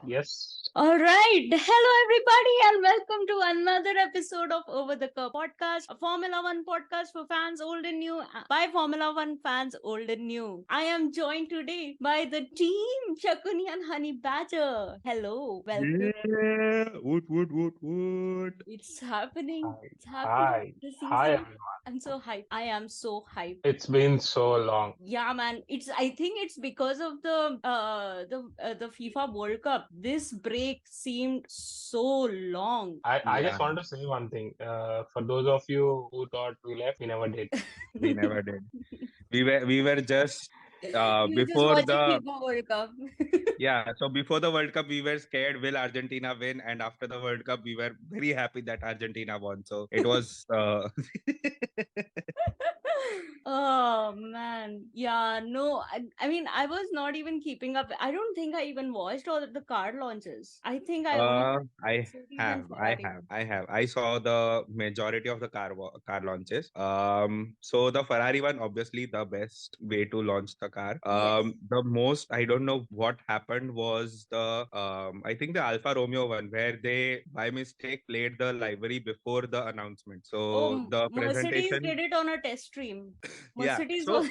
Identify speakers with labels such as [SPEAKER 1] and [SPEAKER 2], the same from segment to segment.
[SPEAKER 1] Yes.
[SPEAKER 2] All right. Hello, everybody, and welcome to another episode of Over the Curve podcast, a Formula One podcast for fans old and new, by Formula One fans old and new. I am joined today by the team Shakuni and Honey Badger. Hello, welcome.
[SPEAKER 3] Yeah, woot.
[SPEAKER 2] It's happening.
[SPEAKER 1] Hi.
[SPEAKER 2] It's happening.
[SPEAKER 1] Hi.
[SPEAKER 2] The
[SPEAKER 1] Hi,
[SPEAKER 2] season.
[SPEAKER 1] everyone.
[SPEAKER 2] I'm so hyped. I am so hyped.
[SPEAKER 1] It's been so long.
[SPEAKER 2] Yeah, man. I think it's because of the FIFA World Cup. This break seemed so long.
[SPEAKER 1] I just
[SPEAKER 3] Yeah,
[SPEAKER 1] want to say one thing. For those of you who thought we left, we never did.
[SPEAKER 3] we never did. We were just
[SPEAKER 2] You were just
[SPEAKER 3] before
[SPEAKER 2] watching
[SPEAKER 3] the
[SPEAKER 2] FIFA World Cup.
[SPEAKER 3] yeah. So before the World Cup, we were scared will Argentina win, and after the World Cup, we were very happy that Argentina won. So it was
[SPEAKER 2] Oh man. Yeah, no. I mean, I was not even keeping up. I don't think I even watched all of the car launches. I think I only watched
[SPEAKER 3] I
[SPEAKER 2] Mercedes and
[SPEAKER 3] have,
[SPEAKER 2] Ferrari.
[SPEAKER 3] I saw the majority of the car launches. So the Ferrari one, obviously the best way to launch the car.
[SPEAKER 2] Yes.
[SPEAKER 3] The most I don't know what happened was the I think the Alfa Romeo one where they by mistake played the livery before the announcement. So
[SPEAKER 2] Oh,
[SPEAKER 3] the
[SPEAKER 2] Mercedes
[SPEAKER 3] presentation,
[SPEAKER 2] did it on a test stream.
[SPEAKER 3] yeah.
[SPEAKER 2] Mercedes
[SPEAKER 3] So
[SPEAKER 2] was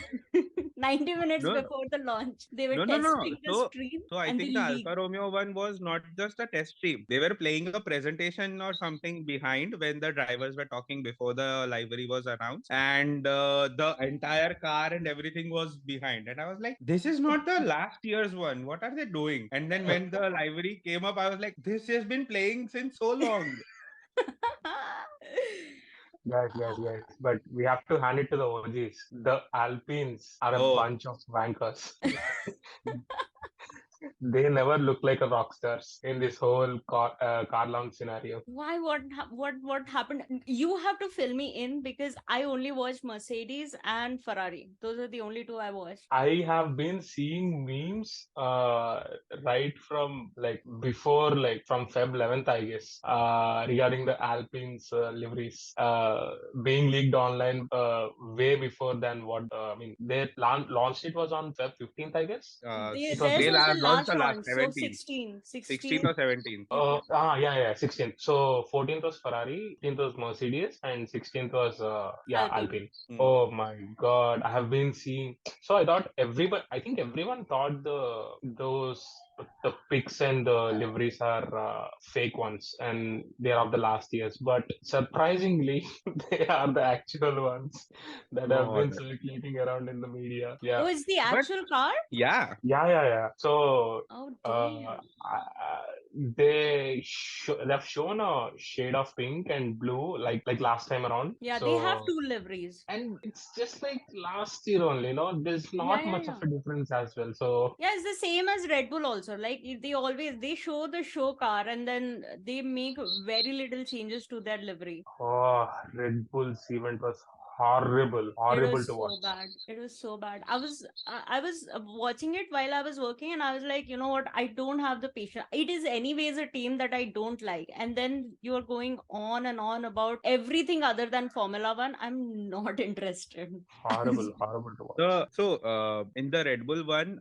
[SPEAKER 2] 90 minutes
[SPEAKER 3] no,
[SPEAKER 2] before the launch. They were
[SPEAKER 3] no.
[SPEAKER 2] testing the
[SPEAKER 3] So,
[SPEAKER 2] stream
[SPEAKER 3] so I
[SPEAKER 2] and they
[SPEAKER 3] think the
[SPEAKER 2] leaked.
[SPEAKER 3] Alfa Romeo one was not just a test stream. They were playing a presentation or something behind when the drivers were talking before the livery was announced, and the entire car and everything was behind. And I was like, this is not the last year's one. What are they doing? And then when the livery came up, I was like, this has been playing since so long.
[SPEAKER 1] Yes. But we have to hand it to the OGs. The Alpines are a
[SPEAKER 3] Oh,
[SPEAKER 1] bunch of wankers. They never look like a rock stars in this whole car launch scenario.
[SPEAKER 2] Why? What happened? You have to fill me in because I only watched Mercedes and Ferrari. Those are the only two I watched.
[SPEAKER 1] I have been seeing memes right from like before like from Feb 11th, I guess, regarding the Alpine's liveries being leaked online way before than what I mean they launched it was on Feb 15th, I guess. It was
[SPEAKER 2] Theirs
[SPEAKER 3] they
[SPEAKER 2] was the
[SPEAKER 3] launched
[SPEAKER 2] last
[SPEAKER 3] the last
[SPEAKER 2] one. So
[SPEAKER 3] 17th,
[SPEAKER 2] 16,
[SPEAKER 3] 16th
[SPEAKER 2] 16.
[SPEAKER 3] or 17th.
[SPEAKER 1] yeah, 16th. So 14th was Ferrari, 15th was Mercedes, and 16th was
[SPEAKER 2] Alpine.
[SPEAKER 1] Alpine.
[SPEAKER 3] Hmm.
[SPEAKER 1] Oh my God, I have been seeing. So I think everyone thought the pics and the liveries are fake ones, and they are of the last years. But surprisingly, they are the actual ones that have
[SPEAKER 3] No,
[SPEAKER 1] been circulating around in the media.
[SPEAKER 2] Oh,
[SPEAKER 1] Yeah,
[SPEAKER 2] it's the
[SPEAKER 3] but
[SPEAKER 2] actual car?
[SPEAKER 3] yeah.
[SPEAKER 1] yeah. So
[SPEAKER 2] Oh,
[SPEAKER 1] uh,
[SPEAKER 2] damn.
[SPEAKER 1] they've shown a shade of pink and blue like last time around.
[SPEAKER 2] Yeah, they have
[SPEAKER 1] So
[SPEAKER 2] two liveries.
[SPEAKER 1] and it's just like last year only, there's not much of
[SPEAKER 2] Yeah.
[SPEAKER 1] a difference as well. So
[SPEAKER 2] Yeah, it's the same as Red Bull also. Like they show the show car and then they make very little changes to their livery.
[SPEAKER 1] oh, Red Bull's event was
[SPEAKER 2] It
[SPEAKER 1] horrible to
[SPEAKER 2] was so
[SPEAKER 1] watch.
[SPEAKER 2] bad. It was so bad. I was watching it while I was working, and I was like, you know what? I don't have the patience. It is anyways a team that I don't like, and then you're going on and on about everything other than Formula One. I'm not interested.
[SPEAKER 1] Horrible to watch.
[SPEAKER 3] So in the Red Bull one,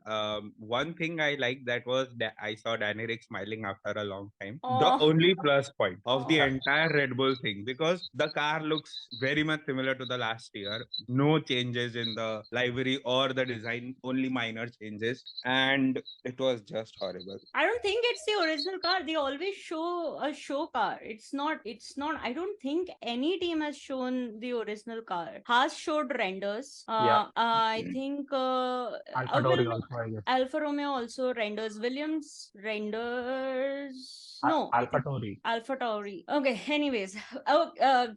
[SPEAKER 3] one thing I like that was that I saw Danny Rick smiling after a long time. The
[SPEAKER 2] Oh,
[SPEAKER 3] only plus point of the
[SPEAKER 2] oh.
[SPEAKER 3] entire Red Bull thing, because the car looks very much similar to the last year. No changes in the livery or the design, only minor changes, and it was just horrible.
[SPEAKER 2] I don't think it's the original car. They always show a show car. It's not. I don't think any team has shown the original car. Haas showed renders.
[SPEAKER 1] Yeah,
[SPEAKER 2] I think
[SPEAKER 1] Alpha Tauri also, I guess.
[SPEAKER 2] Alfa Romeo also renders. Williams renders. No, I
[SPEAKER 1] Alpha
[SPEAKER 2] think
[SPEAKER 1] Tauri.
[SPEAKER 2] Alpha Tauri. Okay. Anyways,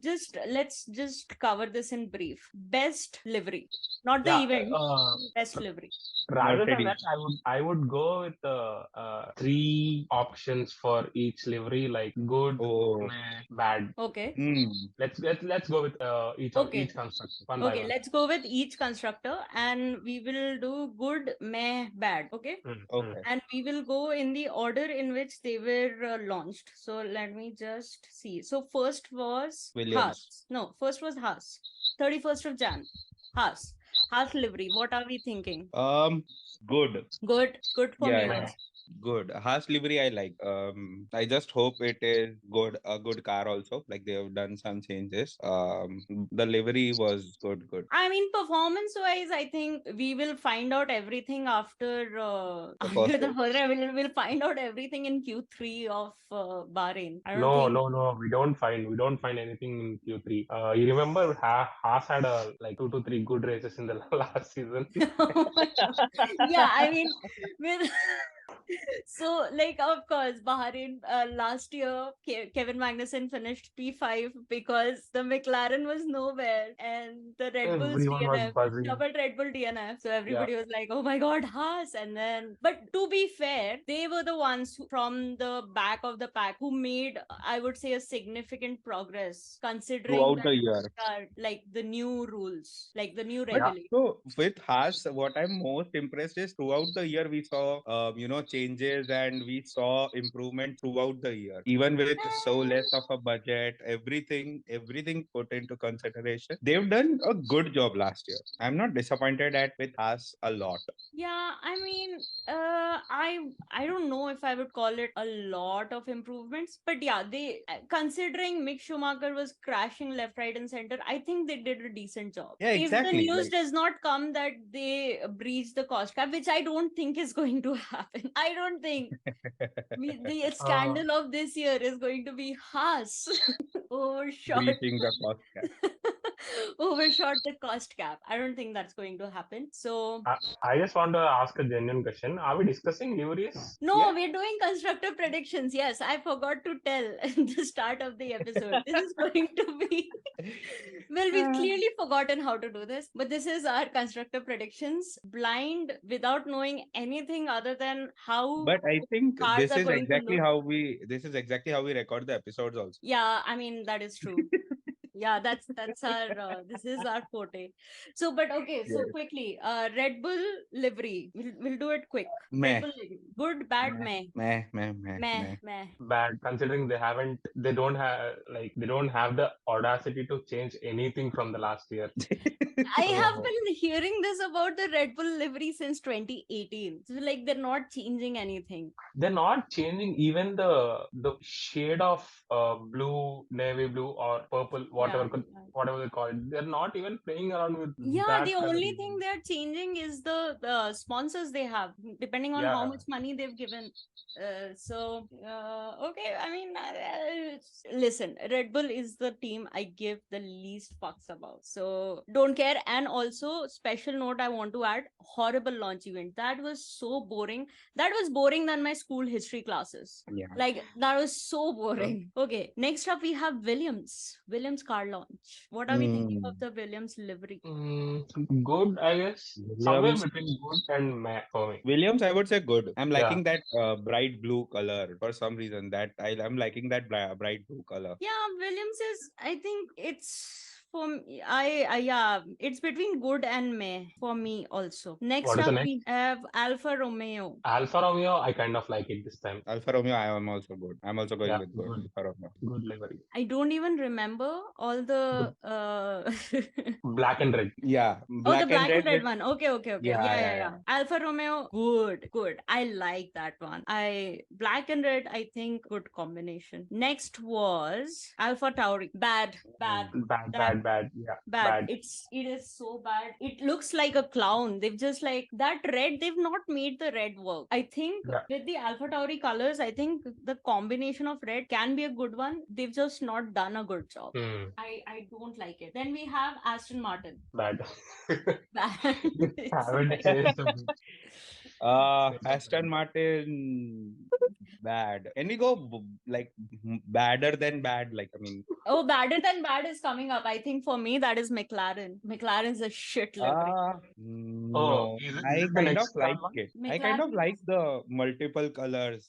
[SPEAKER 2] just let's just cover this in brief. Best livery, not the
[SPEAKER 1] Yeah,
[SPEAKER 2] event. Best livery.
[SPEAKER 1] rather than that,
[SPEAKER 3] Mercedes.
[SPEAKER 1] I would go with three options for each livery, like good,
[SPEAKER 3] Oh,
[SPEAKER 1] meh, bad.
[SPEAKER 2] Okay.
[SPEAKER 3] mm,
[SPEAKER 1] Let's go with each
[SPEAKER 2] Okay.
[SPEAKER 1] constructor one by
[SPEAKER 2] Okay,
[SPEAKER 1] one.
[SPEAKER 2] let's go with each constructor and we will do good, meh, bad. Okay.
[SPEAKER 1] Mm.
[SPEAKER 3] okay.
[SPEAKER 2] And we will go in the order in which they were launched. So let me just see. So first was
[SPEAKER 3] Williams.
[SPEAKER 2] Haas. No, first was Haas. 31st of Jan. Haas. Haas livery. What are we thinking?
[SPEAKER 3] Um, good.
[SPEAKER 2] Good. Good for
[SPEAKER 3] Yeah,
[SPEAKER 2] me
[SPEAKER 3] yeah.
[SPEAKER 1] Meh.
[SPEAKER 2] also.
[SPEAKER 3] Good. Haas livery I like. I just hope it is good, a good car also. Like they have done some changes. The livery was good, good.
[SPEAKER 2] I mean, performance-wise, I think we will find out everything after
[SPEAKER 3] The
[SPEAKER 2] after
[SPEAKER 3] first
[SPEAKER 2] the
[SPEAKER 3] race.
[SPEAKER 2] further. We'll find out everything in Q3 of Bahrain. I don't
[SPEAKER 1] No,
[SPEAKER 2] think.
[SPEAKER 1] no, no. We don't find anything in Q3. You remember Haas had like 2 to 3 good races in the last season.
[SPEAKER 2] Oh my God. Yeah, I mean, with so like of course Bahrain last year Kevin Magnussen finished P5 because the McLaren was nowhere and the Red Bull's
[SPEAKER 1] Everyone was
[SPEAKER 2] DNF,
[SPEAKER 1] buzzing.
[SPEAKER 2] double Red Bull DNF. So
[SPEAKER 1] Yeah,
[SPEAKER 2] everybody was like, oh my God, Haas. And then, but to be fair, they were the ones from the back of the pack who made, I would say, a significant progress considering
[SPEAKER 3] Throughout
[SPEAKER 2] that
[SPEAKER 3] the year.
[SPEAKER 2] like the new rules, like the new
[SPEAKER 3] But
[SPEAKER 1] yeah.
[SPEAKER 2] regulation.
[SPEAKER 3] so with Haas, what I'm most impressed is throughout the year we saw, changes and we saw improvement throughout the year. Even with so less of a budget, everything put into consideration, they've done a good job last year. I'm not disappointed at with Haas a lot.
[SPEAKER 2] Yeah, I mean, I don't know if I would call it a lot of improvements, but yeah, they considering Mick Schumacher was crashing left, right, and center, I think they did a decent job.
[SPEAKER 3] Yeah,
[SPEAKER 2] If the
[SPEAKER 3] exactly.
[SPEAKER 2] news
[SPEAKER 3] Like
[SPEAKER 2] does not come that they breached the cost cap, which I don't think is going to happen, I don't think the
[SPEAKER 1] Uh,
[SPEAKER 2] scandal of this year is going to be Haas overshot
[SPEAKER 3] breaching the cost cap.
[SPEAKER 2] overshot the cost cap. I don't think that's going to happen. So
[SPEAKER 1] I just want to ask a genuine question. Are we discussing liveries
[SPEAKER 2] no,
[SPEAKER 1] yet?
[SPEAKER 2] we're doing constructor predictions. Yes, I forgot to tell in the start of the episode. This is going to be. Well, we've clearly forgotten how to do this, but this is our constructor predictions blind without knowing anything other than how
[SPEAKER 3] But I think
[SPEAKER 2] cars are going to look.
[SPEAKER 3] this is exactly how we record the episodes also.
[SPEAKER 2] Yeah, I mean, that is true. Yeah, that's our this is our forte. So but okay, so
[SPEAKER 3] Yes.
[SPEAKER 2] quickly, Red Bull livery, we'll do it quick. Red
[SPEAKER 3] Meh,
[SPEAKER 2] Bull livery, good, bad,
[SPEAKER 1] Meh.
[SPEAKER 2] meh,
[SPEAKER 3] meh, meh, meh,
[SPEAKER 2] meh,
[SPEAKER 3] meh.
[SPEAKER 2] meh.
[SPEAKER 1] Bad, considering they don't have the audacity to change anything from the last year.
[SPEAKER 2] I have
[SPEAKER 1] So
[SPEAKER 2] been hearing this about the Red Bull livery since 2018. So like they're not changing anything.
[SPEAKER 1] they're not changing even the shade of blue, navy blue, or purple,
[SPEAKER 2] Yeah,
[SPEAKER 1] whatever
[SPEAKER 2] yeah.
[SPEAKER 1] whatever they call it. They're not even playing around with
[SPEAKER 2] Yeah, the
[SPEAKER 1] that color
[SPEAKER 2] only thing
[SPEAKER 1] even.
[SPEAKER 2] they're changing is the sponsors they have, depending on how
[SPEAKER 1] Yeah,
[SPEAKER 2] much money they've given. Okay, I mean, listen, Red Bull is the team I give the least fucks about. So don't care. And also, special note I want to add: horrible launch event. That was so boring. That was boring than my school history classes.
[SPEAKER 3] Yeah.
[SPEAKER 2] Like that was so
[SPEAKER 1] mm,
[SPEAKER 2] boring. Okay, next up we have Williams car launch. What are we thinking of
[SPEAKER 3] Mm.
[SPEAKER 2] the Williams livery?
[SPEAKER 1] good, I guess. Somewhere
[SPEAKER 3] Williams,
[SPEAKER 1] between good and meh for me.
[SPEAKER 3] Williams, I would say good. I'm
[SPEAKER 1] Yeah,
[SPEAKER 3] liking that bright blue color for some reason. I'm liking that bright blue color.
[SPEAKER 2] Yeah, Williams is. I think it's for me. I yeah, it's between good and meh for me also. Next
[SPEAKER 1] what is the
[SPEAKER 2] up
[SPEAKER 1] next?
[SPEAKER 2] we have Alfa Romeo.
[SPEAKER 1] Alfa Romeo, I kind of like it this time.
[SPEAKER 3] Alfa Romeo, I am also good. I'm also going
[SPEAKER 1] Yeah,
[SPEAKER 3] with good.
[SPEAKER 1] good,
[SPEAKER 3] Alfa Romeo.
[SPEAKER 1] good livery.
[SPEAKER 2] I don't even remember all
[SPEAKER 1] Good,
[SPEAKER 2] the
[SPEAKER 1] black and red.
[SPEAKER 3] Yeah,
[SPEAKER 2] Oh, the
[SPEAKER 3] black and
[SPEAKER 2] black
[SPEAKER 3] red
[SPEAKER 2] and red
[SPEAKER 3] with
[SPEAKER 2] one. Okay, okay, okay.
[SPEAKER 3] yeah,
[SPEAKER 2] Yeah,
[SPEAKER 3] yeah,
[SPEAKER 2] yeah, yeah.
[SPEAKER 3] yeah.
[SPEAKER 2] Alfa Romeo, good, good. I like that one. I black and red, I think good combination. Next was Alpha Tauri. Bad, bad,
[SPEAKER 1] Bad,
[SPEAKER 2] that
[SPEAKER 1] bad, bad. Yeah,
[SPEAKER 2] bad.
[SPEAKER 1] bad.
[SPEAKER 2] It is so bad. It looks like a clown. They've just like that red, they've not made the red work. I think
[SPEAKER 1] Yeah.
[SPEAKER 2] with the Alpha Tauri colors, I think the combination of red can be a good one. They've just not done a good job.
[SPEAKER 1] Hmm.
[SPEAKER 2] I don't like it. Then we have Aston Martin.
[SPEAKER 1] Bad.
[SPEAKER 2] Bad.
[SPEAKER 1] They
[SPEAKER 2] It's
[SPEAKER 1] haven't
[SPEAKER 2] bad.
[SPEAKER 1] changed a bit. Bad,
[SPEAKER 3] Aston
[SPEAKER 1] bad.
[SPEAKER 3] Martin, bad. Can we go badder than bad? Like, I mean,
[SPEAKER 2] Oh, badder than bad is coming up. I think for me that is McLaren. McLaren's a shit livery.
[SPEAKER 1] Oh,
[SPEAKER 3] no,
[SPEAKER 1] is
[SPEAKER 3] I
[SPEAKER 1] it the
[SPEAKER 3] kind of
[SPEAKER 1] next car
[SPEAKER 3] like
[SPEAKER 1] one?
[SPEAKER 3] it. I kind of
[SPEAKER 2] McLaren
[SPEAKER 3] like the multiple colors.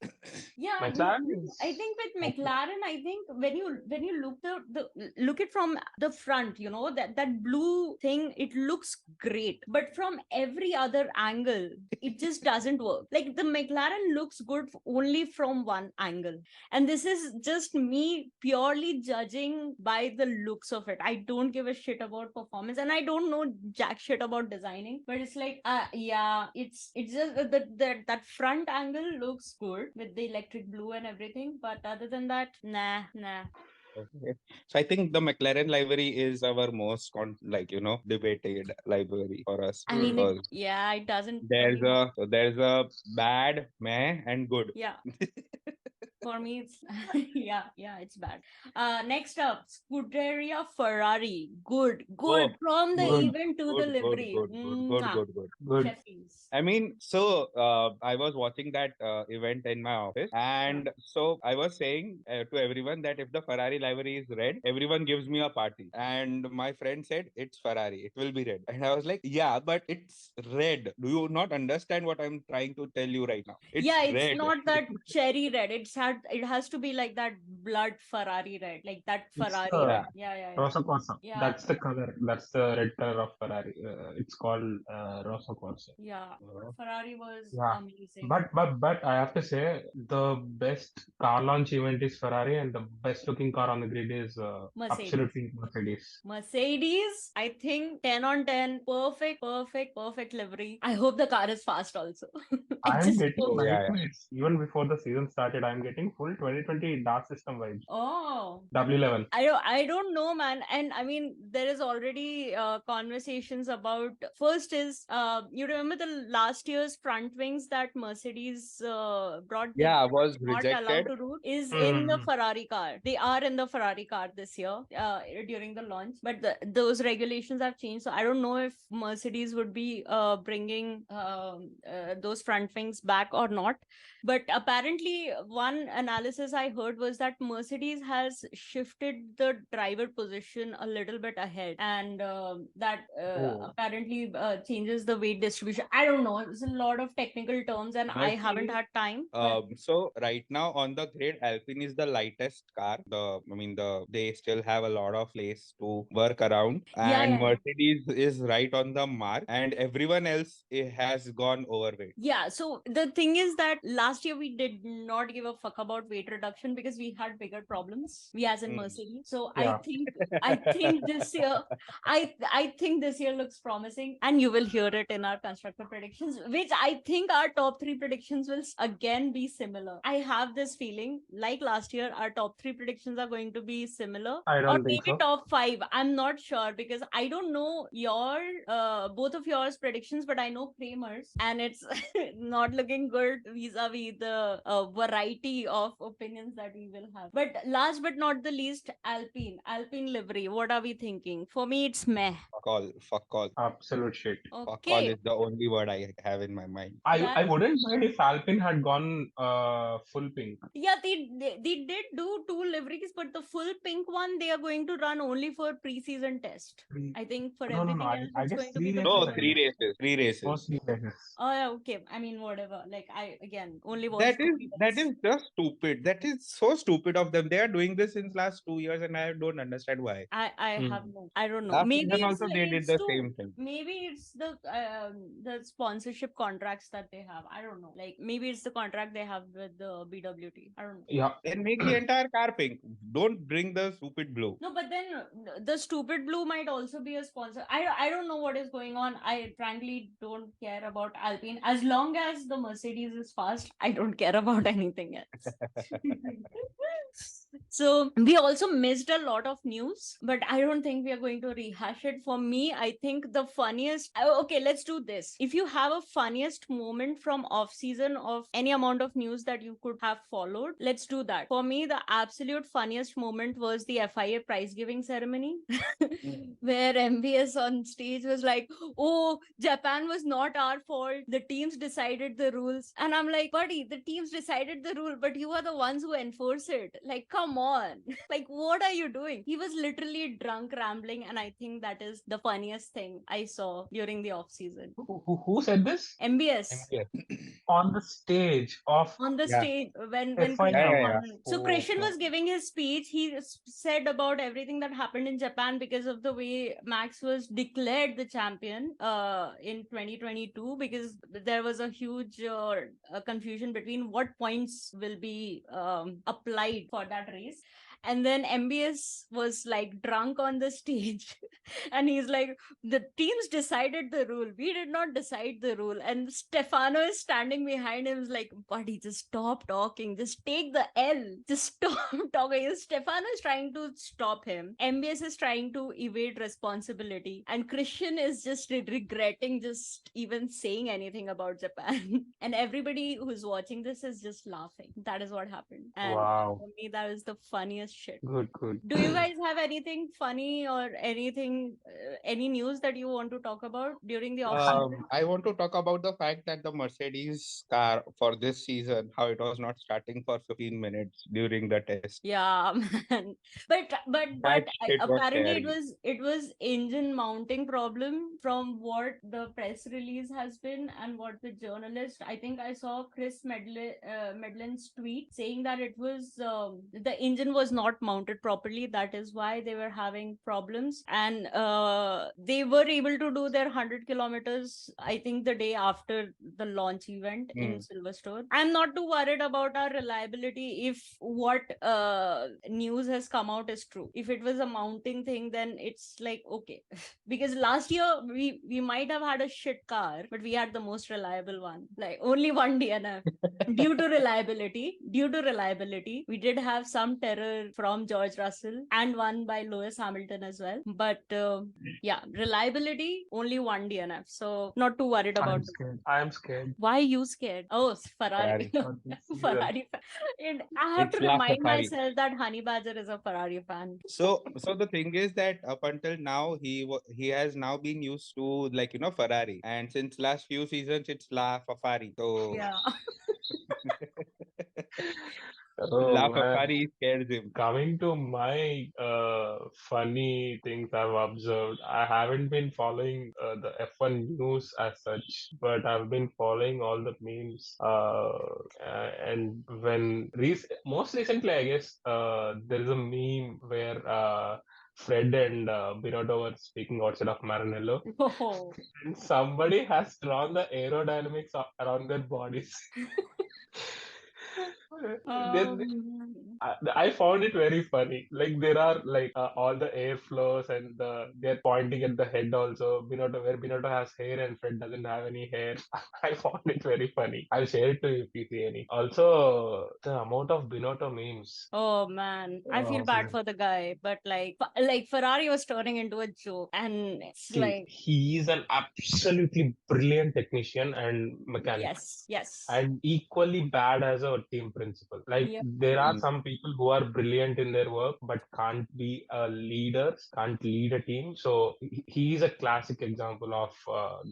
[SPEAKER 2] Yeah,
[SPEAKER 1] McLaren
[SPEAKER 2] I
[SPEAKER 1] is
[SPEAKER 2] think with
[SPEAKER 1] okay.
[SPEAKER 2] McLaren, I think when you the look it from the front, that blue thing, it looks great. But from every other angle, it just doesn't work. Like the McLaren looks good only from one angle. And this is just me purely judging going by the looks of it. I don't give a shit about performance, and I don't know jack shit about designing. But it's like, yeah, it's just that front angle looks good with the electric blue and everything. But other than that, nah.
[SPEAKER 3] Okay. So I think the McLaren library is our most debated library for us
[SPEAKER 2] I mean,
[SPEAKER 1] Mm.
[SPEAKER 2] it doesn't
[SPEAKER 3] there's
[SPEAKER 2] really.
[SPEAKER 3] a bad, meh, and good.
[SPEAKER 2] Yeah. For me, it's yeah, it's bad. Next up, Scuderia Ferrari. Good,
[SPEAKER 3] Oh,
[SPEAKER 2] good. From the
[SPEAKER 3] good,
[SPEAKER 1] Good,
[SPEAKER 2] event to the
[SPEAKER 3] good, good,
[SPEAKER 2] livery.
[SPEAKER 3] good, good, good,
[SPEAKER 2] Mwah.
[SPEAKER 3] good, good.
[SPEAKER 1] good.
[SPEAKER 2] Chefpies.
[SPEAKER 3] I mean, so I was watching that event in my office,
[SPEAKER 2] Yeah.
[SPEAKER 3] and so I was saying to everyone that if the Ferrari livery is red, everyone gives me a party. And my friend said, "It's Ferrari, it will be red." And I was like, "Yeah, but it's red. Do you not understand what I'm trying to tell you right now? It's
[SPEAKER 2] Yeah, it's
[SPEAKER 3] red."
[SPEAKER 2] not that cherry red. It has to be like that blood Ferrari red, like that
[SPEAKER 1] It's
[SPEAKER 2] Ferrari
[SPEAKER 1] the
[SPEAKER 3] Yeah.
[SPEAKER 2] red. Yeah.
[SPEAKER 1] Rosa Corsa.
[SPEAKER 2] Yeah.
[SPEAKER 1] That's the color. That's the red color of Ferrari. It's called Rosa Corsa.
[SPEAKER 2] Yeah.
[SPEAKER 3] Uh,
[SPEAKER 2] Ferrari was
[SPEAKER 1] Yeah.
[SPEAKER 2] amazing.
[SPEAKER 1] But I have to say the best car launch event is Ferrari, and the best looking car on the grid is
[SPEAKER 2] Mercedes.
[SPEAKER 1] absolutely Mercedes.
[SPEAKER 2] Mercedes, I think 10 on 10. Perfect livery. I hope the car is fast also. I
[SPEAKER 1] I'm
[SPEAKER 2] just
[SPEAKER 1] getting
[SPEAKER 2] hope.
[SPEAKER 3] oh yeah, yeah.
[SPEAKER 1] nightmares even before the season started. I'm getting full 2020 dark system vibes.
[SPEAKER 2] Oh,
[SPEAKER 1] W11.
[SPEAKER 2] I don't know, man. And I mean, there is already conversations about. First is you remember the last year's front wings that Mercedes brought, that
[SPEAKER 3] Yeah,
[SPEAKER 2] they
[SPEAKER 3] was
[SPEAKER 2] were not allowed
[SPEAKER 3] rejected.
[SPEAKER 2] to do, is in the
[SPEAKER 1] Hmm.
[SPEAKER 2] Ferrari car. They are in the Ferrari car this year during the launch, but those regulations have changed. So I don't know if Mercedes would be bringing those front wings back or not. But apparently, one analysis I heard was that Mercedes has shifted the driver position a little bit ahead, and that
[SPEAKER 3] Oh.
[SPEAKER 2] apparently changes the weight distribution. I don't know. It's a lot of technical terms, and I haven't
[SPEAKER 3] Mercedes.
[SPEAKER 2] had time. But
[SPEAKER 3] So right now on the grid, Alpine is the lightest car. They still have a lot of place to work around, and
[SPEAKER 2] yeah.
[SPEAKER 3] Mercedes is right on the mark, and everyone else has gone overweight.
[SPEAKER 2] Yeah, so the thing is that last year we did not give a fuck about weight reduction because we had bigger problems. We as in
[SPEAKER 3] Mm.
[SPEAKER 2] Mercedes. So
[SPEAKER 1] Yeah.
[SPEAKER 2] I think this year I think this year looks promising, and you will hear it in our constructor predictions, which I think our top three predictions will again be similar. I have this feeling like last year our top three predictions are going to be similar,
[SPEAKER 1] I
[SPEAKER 2] or
[SPEAKER 1] don't think
[SPEAKER 2] maybe
[SPEAKER 1] so.
[SPEAKER 2] top five. I'm not sure because I don't know your both of yours predictions, but I know Kramer's, and it's not looking good vis-a-vis the variety of opinions that we will have. But last but not the least, Alpine livery. What are we thinking? For me, it's meh.
[SPEAKER 3] Fuck all.
[SPEAKER 1] Absolute shit.
[SPEAKER 3] Fuck all
[SPEAKER 2] Okay,
[SPEAKER 3] is the only word I have in my mind.
[SPEAKER 1] I
[SPEAKER 2] that
[SPEAKER 1] wouldn't mind if Alpine had gone full pink.
[SPEAKER 2] yeah, they did do two liveries, but the full pink one they are going to run only for pre-season test.
[SPEAKER 1] Three.
[SPEAKER 2] I think for
[SPEAKER 1] No.
[SPEAKER 2] everything else,
[SPEAKER 1] I
[SPEAKER 2] it's
[SPEAKER 1] guess
[SPEAKER 2] going to be
[SPEAKER 1] three
[SPEAKER 2] the
[SPEAKER 1] races.
[SPEAKER 3] No,
[SPEAKER 1] I
[SPEAKER 2] plain.
[SPEAKER 3] three
[SPEAKER 1] guess.
[SPEAKER 3] races. Three
[SPEAKER 1] Oh,
[SPEAKER 3] races.
[SPEAKER 1] three races.
[SPEAKER 2] Oh, yeah, okay. I mean, whatever. Like, I again only
[SPEAKER 3] That
[SPEAKER 2] watched
[SPEAKER 3] is
[SPEAKER 2] two
[SPEAKER 3] that
[SPEAKER 2] events.
[SPEAKER 3] is just stupid. That is so stupid of them. They are doing this since last 2 years, and I don't understand why.
[SPEAKER 2] I have
[SPEAKER 1] Hmm.
[SPEAKER 2] no. I don't know.
[SPEAKER 3] Last
[SPEAKER 2] Maybe
[SPEAKER 3] season also they did
[SPEAKER 2] it's
[SPEAKER 3] the
[SPEAKER 2] to
[SPEAKER 3] same thing.
[SPEAKER 2] maybe it's the sponsorship contracts that they have. I don't know. Like maybe it's the contract they have with the BWT. I don't know.
[SPEAKER 1] Yeah.
[SPEAKER 3] Then make the entire car pink. Don't bring the stupid blue.
[SPEAKER 2] No, but then the stupid blue might also be a sponsor. I don't know what is going on. I frankly don't care about Alpine. As long as the Mercedes is fast, I don't care about anything else. So we also missed a lot of news, but I don't think we are going to rehash it. For me, I think the funniest. Okay, let's do this. If you have a funniest moment from off season of any amount of news that you could have followed, let's do that. For me, the absolute funniest moment was the FIA prize giving ceremony, where MVS on stage was like, "Oh, Japan was not our fault. The teams decided the rules," and I'm like, "Buddy, the teams decided the rule, but you are the ones who enforce it. Like, come on." Like, what are you doing? He was literally drunk rambling, and I think that is the funniest thing I saw during the off season.
[SPEAKER 1] Who said this?
[SPEAKER 2] MBS
[SPEAKER 3] Yeah,
[SPEAKER 1] On the stage of
[SPEAKER 2] on the
[SPEAKER 3] yeah,
[SPEAKER 2] stage when
[SPEAKER 3] yeah,
[SPEAKER 1] FIA.
[SPEAKER 2] Christian
[SPEAKER 3] yeah, yeah.
[SPEAKER 2] won. So
[SPEAKER 1] Oh,
[SPEAKER 2] Christian
[SPEAKER 1] oh.
[SPEAKER 2] was giving his speech. He said about everything that happened in Japan because of the way Max was declared the champion in 2022, because there was a huge confusion between what points will be applied for that race. And then MBS was like drunk on the stage. And he's like, the teams decided the rule. We did not decide the rule. And Stefano is standing behind him, is like, buddy, just stop talking. Just take the L. Just stop talking. Stefano is trying to stop him. MBS is trying to evade responsibility. And Christian is just regretting just even saying anything about Japan. And everybody who's watching this is just laughing. That is what happened. And
[SPEAKER 1] Wow.
[SPEAKER 2] for me, that is the funniest shit.
[SPEAKER 1] Good, good.
[SPEAKER 2] Do you guys have anything funny or anything, any news that you want to talk about during the off season?
[SPEAKER 3] I want to talk about the fact that the Mercedes car for this season, how it was not starting for 15 minutes during the test.
[SPEAKER 2] Yeah, man. But
[SPEAKER 3] That shit was
[SPEAKER 2] apparently
[SPEAKER 3] scary.
[SPEAKER 2] it was engine mounting problem from what the press release has been and what the journalist. I think I saw Chris Medlin's tweet saying that it was the engine was not mounted properly. That is why they were having problems, and they were able to do their 100 kilometers. I think the day after the launch event in Silverstone. I'm not too worried about our reliability if what news has come out is true. If it was a mounting thing, then it's like okay. Because last year we might have had a shit car, but we had the most reliable one. Like only one DNF. Due to reliability, we did have some terror from George Russell and one by Lewis Hamilton as well. But yeah, reliability, only one DNF. So not too worried about
[SPEAKER 1] I'm
[SPEAKER 2] it.
[SPEAKER 1] scared. I'm scared.
[SPEAKER 2] Why are you scared? Oh, Ferrari.
[SPEAKER 3] Ferrari.
[SPEAKER 1] For this season.
[SPEAKER 2] Ferrari fan. And I have
[SPEAKER 3] It's
[SPEAKER 2] to
[SPEAKER 3] La
[SPEAKER 2] remind
[SPEAKER 3] Ferrari.
[SPEAKER 2] myself that Honey Badger is a Ferrari fan.
[SPEAKER 3] So the thing is that up until now he has now been used to like Ferrari, and since last few seasons it's La Ferrari. So
[SPEAKER 2] Yeah.
[SPEAKER 3] La
[SPEAKER 1] Oh man.
[SPEAKER 3] Ferrari scares him.
[SPEAKER 1] Coming to my funny things I've observed, I haven't been following the F1 news as such, but I've been following all the memes. And most recently, I guess, there is a meme where Fred and Binotto were speaking outside of Maranello,
[SPEAKER 2] Oh.
[SPEAKER 1] and somebody has drawn the aerodynamics around their bodies. Then
[SPEAKER 2] Um,
[SPEAKER 1] I found it very funny. Like there are like all the air flows and they're pointing at the head also. Binotto where Binotto has hair and Fred doesn't have any hair. I found it very funny. I'll share it to you if you see any. Also, the amount of Binotto memes.
[SPEAKER 2] oh man, I feel
[SPEAKER 1] Oh,
[SPEAKER 2] bad
[SPEAKER 1] man.
[SPEAKER 2] for the guy, but like Ferrari was turning into a joke, and it's
[SPEAKER 1] See,
[SPEAKER 2] like
[SPEAKER 1] he is an absolutely brilliant technician and mechanic,
[SPEAKER 2] yes,
[SPEAKER 1] and equally bad as a team principal. Like
[SPEAKER 2] yeah.
[SPEAKER 1] there are some people who are brilliant in their work but can't be a leader, can't lead a team. So he is a classic example of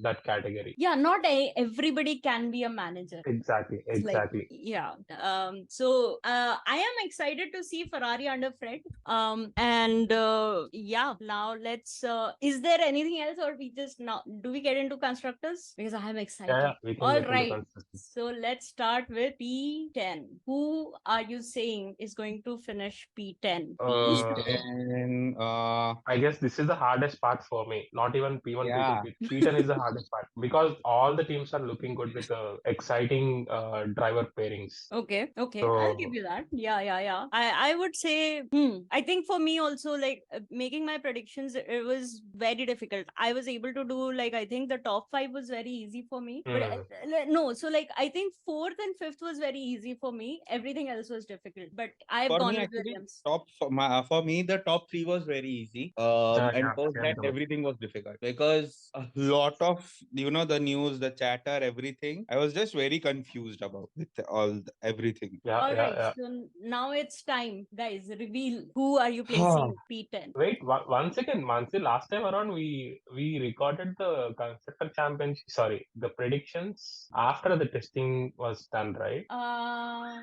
[SPEAKER 1] that category.
[SPEAKER 2] Yeah, not everybody can be a manager.
[SPEAKER 1] Exactly,
[SPEAKER 2] It's like
[SPEAKER 1] exactly.
[SPEAKER 2] yeah. So I am excited to see Ferrari under Fred. And yeah, now let's is there anything else, or we just now do we get into constructors? Because I am
[SPEAKER 1] Yeah,
[SPEAKER 2] excited.
[SPEAKER 1] we can
[SPEAKER 2] All
[SPEAKER 1] get into
[SPEAKER 2] right.
[SPEAKER 1] construction.
[SPEAKER 2] So let's start with P10. Who are you saying is going to finish P10?
[SPEAKER 3] P10,
[SPEAKER 1] I guess this is the hardest part for me. Not even P1, P2,
[SPEAKER 3] yeah.
[SPEAKER 1] P10 is the hardest part because all the teams are looking good with the exciting driver pairings.
[SPEAKER 2] Okay, okay, I'll give
[SPEAKER 1] So
[SPEAKER 2] you that. Yeah. I would say, I think for me also, like making my predictions, it was very difficult. I was able to do like I think the top five was very easy for me, but
[SPEAKER 1] hmm.
[SPEAKER 2] no. So like I think fourth and fifth was very easy for me. Everything else was difficult, but I've
[SPEAKER 3] For
[SPEAKER 2] gone
[SPEAKER 3] me,
[SPEAKER 2] with
[SPEAKER 3] actually,
[SPEAKER 2] Williams.
[SPEAKER 3] for me, the top three was very easy. And
[SPEAKER 1] Yeah,
[SPEAKER 3] post
[SPEAKER 1] same
[SPEAKER 3] that,
[SPEAKER 1] to me.
[SPEAKER 3] everything was difficult because a lot of the news, the chatter, everything. I was just very confused about with everything.
[SPEAKER 1] Yeah,
[SPEAKER 2] All
[SPEAKER 1] yeah,
[SPEAKER 2] right,
[SPEAKER 1] yeah.
[SPEAKER 2] so now it's time, guys. Reveal who are you placing P10?
[SPEAKER 1] Wait, one second, Mansi. Last time around, we recorded the constructor championship. Sorry, the predictions after the testing was done, right?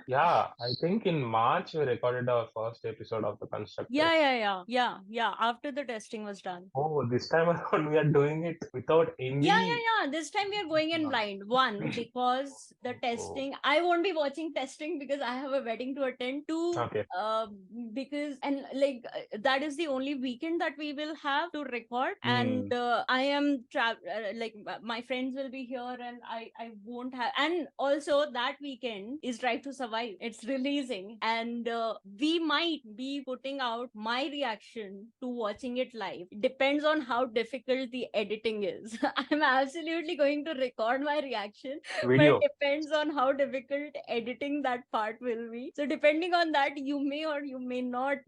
[SPEAKER 1] Yeah, I think in March we recorded our first episode of the constructors.
[SPEAKER 2] Yeah. After the testing was done.
[SPEAKER 1] Oh, this time around we are doing it without any.
[SPEAKER 2] Yeah. This time we are going in blind. One, because the
[SPEAKER 1] Oh,
[SPEAKER 2] testing, I won't be watching testing because I have a wedding to attend. Two,
[SPEAKER 1] okay.
[SPEAKER 2] because and like that is the only weekend that we will have to record, and
[SPEAKER 3] Hmm.
[SPEAKER 2] I am like my friends will be here, and I won't have, and also that weekend is Drive to Survive. It's releasing, and we might be putting out my reaction to watching it live. Depends on how difficult the editing is. I'm absolutely going to record my reaction, but
[SPEAKER 1] Video.
[SPEAKER 2] depends on how difficult editing that part will be. So depending on that, you may or you may not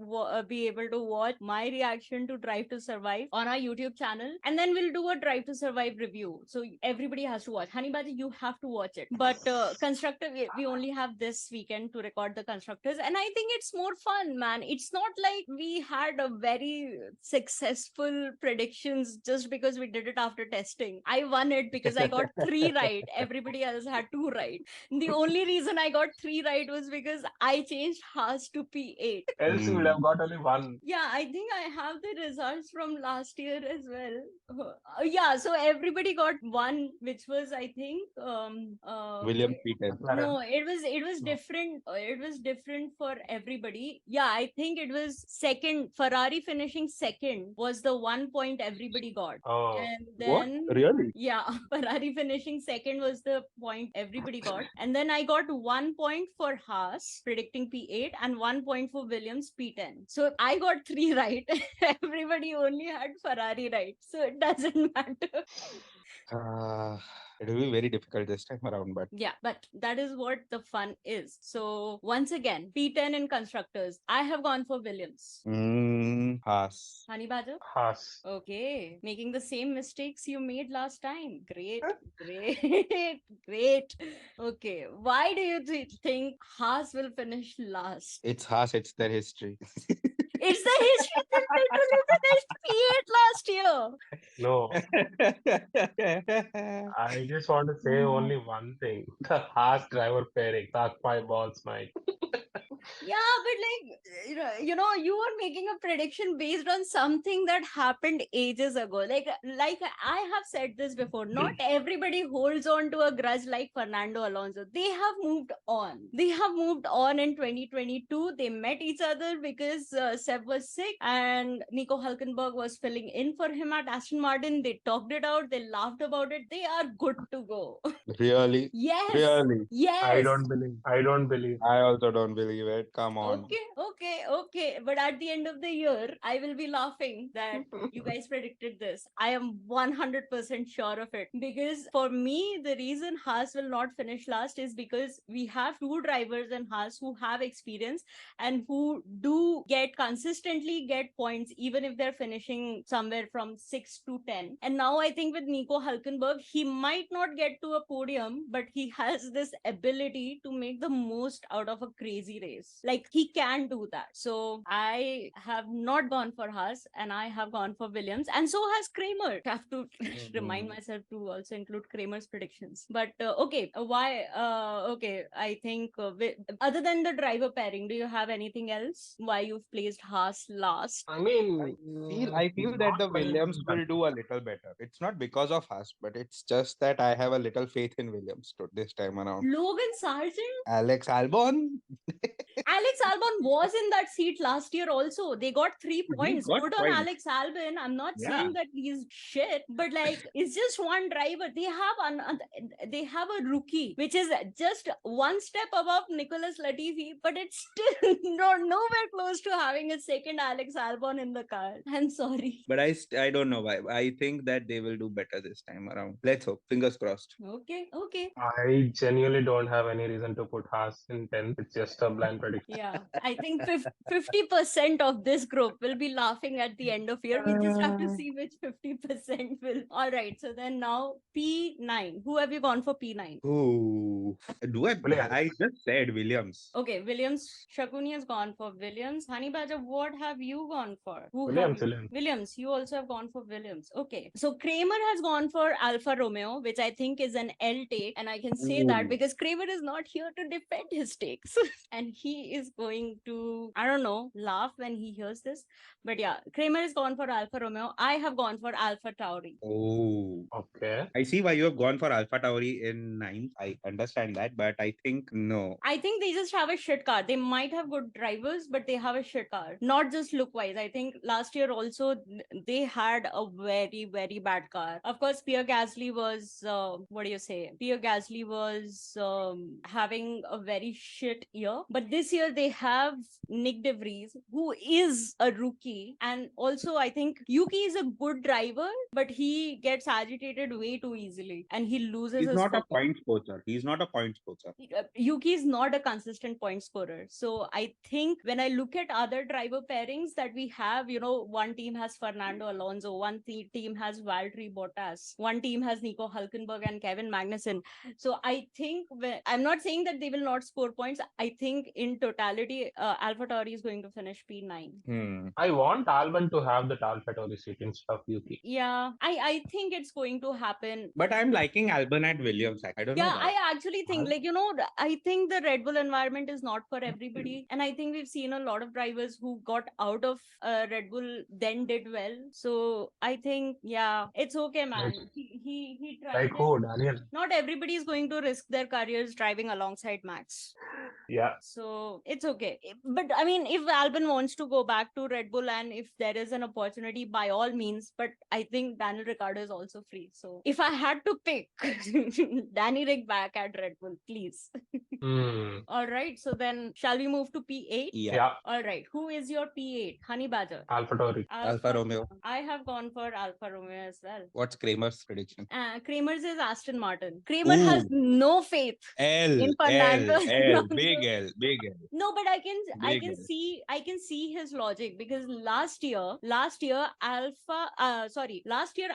[SPEAKER 2] be able to watch my reaction to Drive to Survive on our YouTube channel, and then we'll do a Drive to Survive review. So everybody has to watch. Honeybaji, you have to watch it. But Constructor, we only have this weekend to record the Constructors, and I think it's more fun, man. It's not like we had a very successful predictions just because we did it after testing. I won it because I got 3 right. Everybody else had 2 right. The only reason I got 3 right was because I changed Haas to P8.
[SPEAKER 1] Else you would have got only one.
[SPEAKER 2] Yeah, I think I have the results from last year as well. Yeah, so everybody got one, which was, I think,
[SPEAKER 3] William Peter.
[SPEAKER 2] no, it was
[SPEAKER 1] No.
[SPEAKER 2] different. It was different for everybody. Yeah, I think it was second. Ferrari finishing second was the 1 point everybody got.
[SPEAKER 1] Oh,
[SPEAKER 2] And
[SPEAKER 3] What?
[SPEAKER 2] then
[SPEAKER 3] Really?
[SPEAKER 2] yeah, Ferrari finishing second was the point everybody got. And then I got 1 point for Haas predicting P8 and 1 point for Williams P10. So I got 3 right. Everybody only had Ferrari right. So it doesn't matter.
[SPEAKER 3] It will be very difficult this time around, but
[SPEAKER 2] Yeah, but that is what the fun is. So once again, P10 in constructors. I have gone for Williams.
[SPEAKER 3] Haas.
[SPEAKER 2] Honey Badger?
[SPEAKER 1] Haas.
[SPEAKER 2] Okay, making the same mistakes you made last time. Great, great, great. Okay, why do you think Haas will finish last?
[SPEAKER 3] It's Haas, it's their history.
[SPEAKER 2] It's the history that literally finished P8 last year.
[SPEAKER 1] No, I just want to say only one thing. The Haas driver pairing. Suck my balls, Mike.
[SPEAKER 2] Yeah, but like you were making a prediction based on something that happened ages ago. Like I have said this before, not everybody holds on to a grudge like Fernando Alonso. They have moved on. They have moved on in 2022. They met each other because Seb was sick and Nico Hulkenberg was filling in for him at Aston Martin. They talked it out. They laughed about it. They are good to go.
[SPEAKER 3] Really?
[SPEAKER 2] Yes.
[SPEAKER 3] Really?
[SPEAKER 2] Yes.
[SPEAKER 1] I don't believe. I don't believe.
[SPEAKER 3] I also don't believe it. Come on.
[SPEAKER 2] Okay. But at the end of the year, I will be laughing that you guys predicted this. I am 100% sure of it. Because for me, the reason Haas will not finish last is because we have 2 drivers in Haas who have experience and who do consistently get points, even if they're finishing somewhere from 6 to 10. And now I think with Nico Hulkenberg, he might not get to a podium, but he has this ability to make the most out of a crazy race. Like he can do that. So I have not gone for Haas and I have gone for Williams, and so has Kramer. I have to remind myself to also include Kramer's predictions. But okay, why? Okay, I think other than the driver pairing, do you have anything else why you've placed Haas last?
[SPEAKER 1] I mean,
[SPEAKER 3] I feel that
[SPEAKER 1] not
[SPEAKER 3] the
[SPEAKER 1] many
[SPEAKER 3] Williams
[SPEAKER 1] things,
[SPEAKER 3] will do a little better. It's not because of Haas, but it's just that I have a little faith in Williams this time around.
[SPEAKER 2] Logan Sargent?
[SPEAKER 3] Alex Albon?
[SPEAKER 2] Alex Albon was in that seat last year also. They got 3 points.
[SPEAKER 3] got
[SPEAKER 2] Good on
[SPEAKER 3] points.
[SPEAKER 2] Alex Albon. I'm not
[SPEAKER 3] Yeah.
[SPEAKER 2] saying that he's shit, but like it's just one driver. They have a rookie which is just one step above Nicholas Latifi, but it's still nowhere close to having a second Alex Albon in the car. I'm sorry.
[SPEAKER 3] But I don't know why. I think that they will do better this time around. Let's hope. Fingers crossed.
[SPEAKER 2] Okay.
[SPEAKER 1] I genuinely don't have any reason to put Haas in 10th. It's just a blind prediction.
[SPEAKER 2] Yeah, I think 50% of this group will be laughing at the end of year. We just have to see which 50% will. All right, so then now P9. Who have you gone for P9?
[SPEAKER 3] Ooh.
[SPEAKER 1] Williams.
[SPEAKER 3] I just said Williams.
[SPEAKER 2] Okay, Williams. Shakuni has gone for Williams. Honey Badger, what have you gone for?
[SPEAKER 1] Williams.
[SPEAKER 2] Williams. You also have gone for Williams. Okay, so Kramer has gone for Alfa Romeo, which I think is an L take, and I can say that
[SPEAKER 3] Ooh.
[SPEAKER 2] because Kramer is not here to defend his takes, and he is going to, I don't know, laugh when he hears this. But yeah, Kramer is gone for Alfa Romeo. I have gone for Alpha Tauri.
[SPEAKER 3] Oh,
[SPEAKER 1] Okay.
[SPEAKER 3] I see why you have gone for Alpha Tauri in ninth. I understand that, but I think no.
[SPEAKER 2] I think they just have a shit car. They might have good drivers, but they have a shit car. Not just look wise. I think last year also they had a very, very bad car. Of course, Pierre Gasly was, what do you say? Pierre Gasly was having a very shit year. But this year they have Nick De Vries, who is a rookie. And also, I think Yuki is a good driver, but he gets agitated way too easily and he loses
[SPEAKER 3] He's
[SPEAKER 2] his
[SPEAKER 3] not a
[SPEAKER 2] focus.
[SPEAKER 3] point scorer. He's not a point scorer.
[SPEAKER 2] Yuki is not a consistent point scorer. So I think when I look at other driver pairings that we have, one team has Fernando Alonso, one team has Valtteri Bottas, one team has Nico Hulkenberg and Kevin Magnussen. So I think I'm not saying that they will not score points. I think in totality, AlphaTauri is going to finish P9.
[SPEAKER 1] I want Albon to have that AlphaTauri seat instead of Yuki.
[SPEAKER 2] Yeah, I think it's going to happen.
[SPEAKER 3] But I'm liking Albon at Williams. I don't know
[SPEAKER 2] Yeah,
[SPEAKER 3] why.
[SPEAKER 2] I actually think, I think the Red Bull environment is not for everybody. And I think we've seen a lot of drivers who got out of Red Bull then did well. So I think, yeah, it's okay, man.
[SPEAKER 1] Like,
[SPEAKER 2] He tried
[SPEAKER 1] like
[SPEAKER 2] it.
[SPEAKER 1] who, Daniel?
[SPEAKER 2] Not everybody is going to risk their careers driving alongside Max.
[SPEAKER 1] Yeah.
[SPEAKER 2] So it's okay. But I mean, if Albon wants to go back to Red Bull and if there is an opportunity, by all means. But I think Daniel Ricciardo is also free. So if I had to pick Danny Rick back at Red Bull, please. All right. So then shall we move to P8?
[SPEAKER 1] Yeah.
[SPEAKER 2] All right. Who is your P8? Honey Badger.
[SPEAKER 1] AlphaTauri.
[SPEAKER 3] Alfa Romeo.
[SPEAKER 2] I have gone for Alfa Romeo as well.
[SPEAKER 3] What's Kramer's prediction?
[SPEAKER 2] Kramer's is Aston Martin. Kramer has no faith
[SPEAKER 3] L,
[SPEAKER 2] in Fernando.
[SPEAKER 3] big L, big L.
[SPEAKER 2] No, but I can
[SPEAKER 3] L.
[SPEAKER 2] see his logic because last year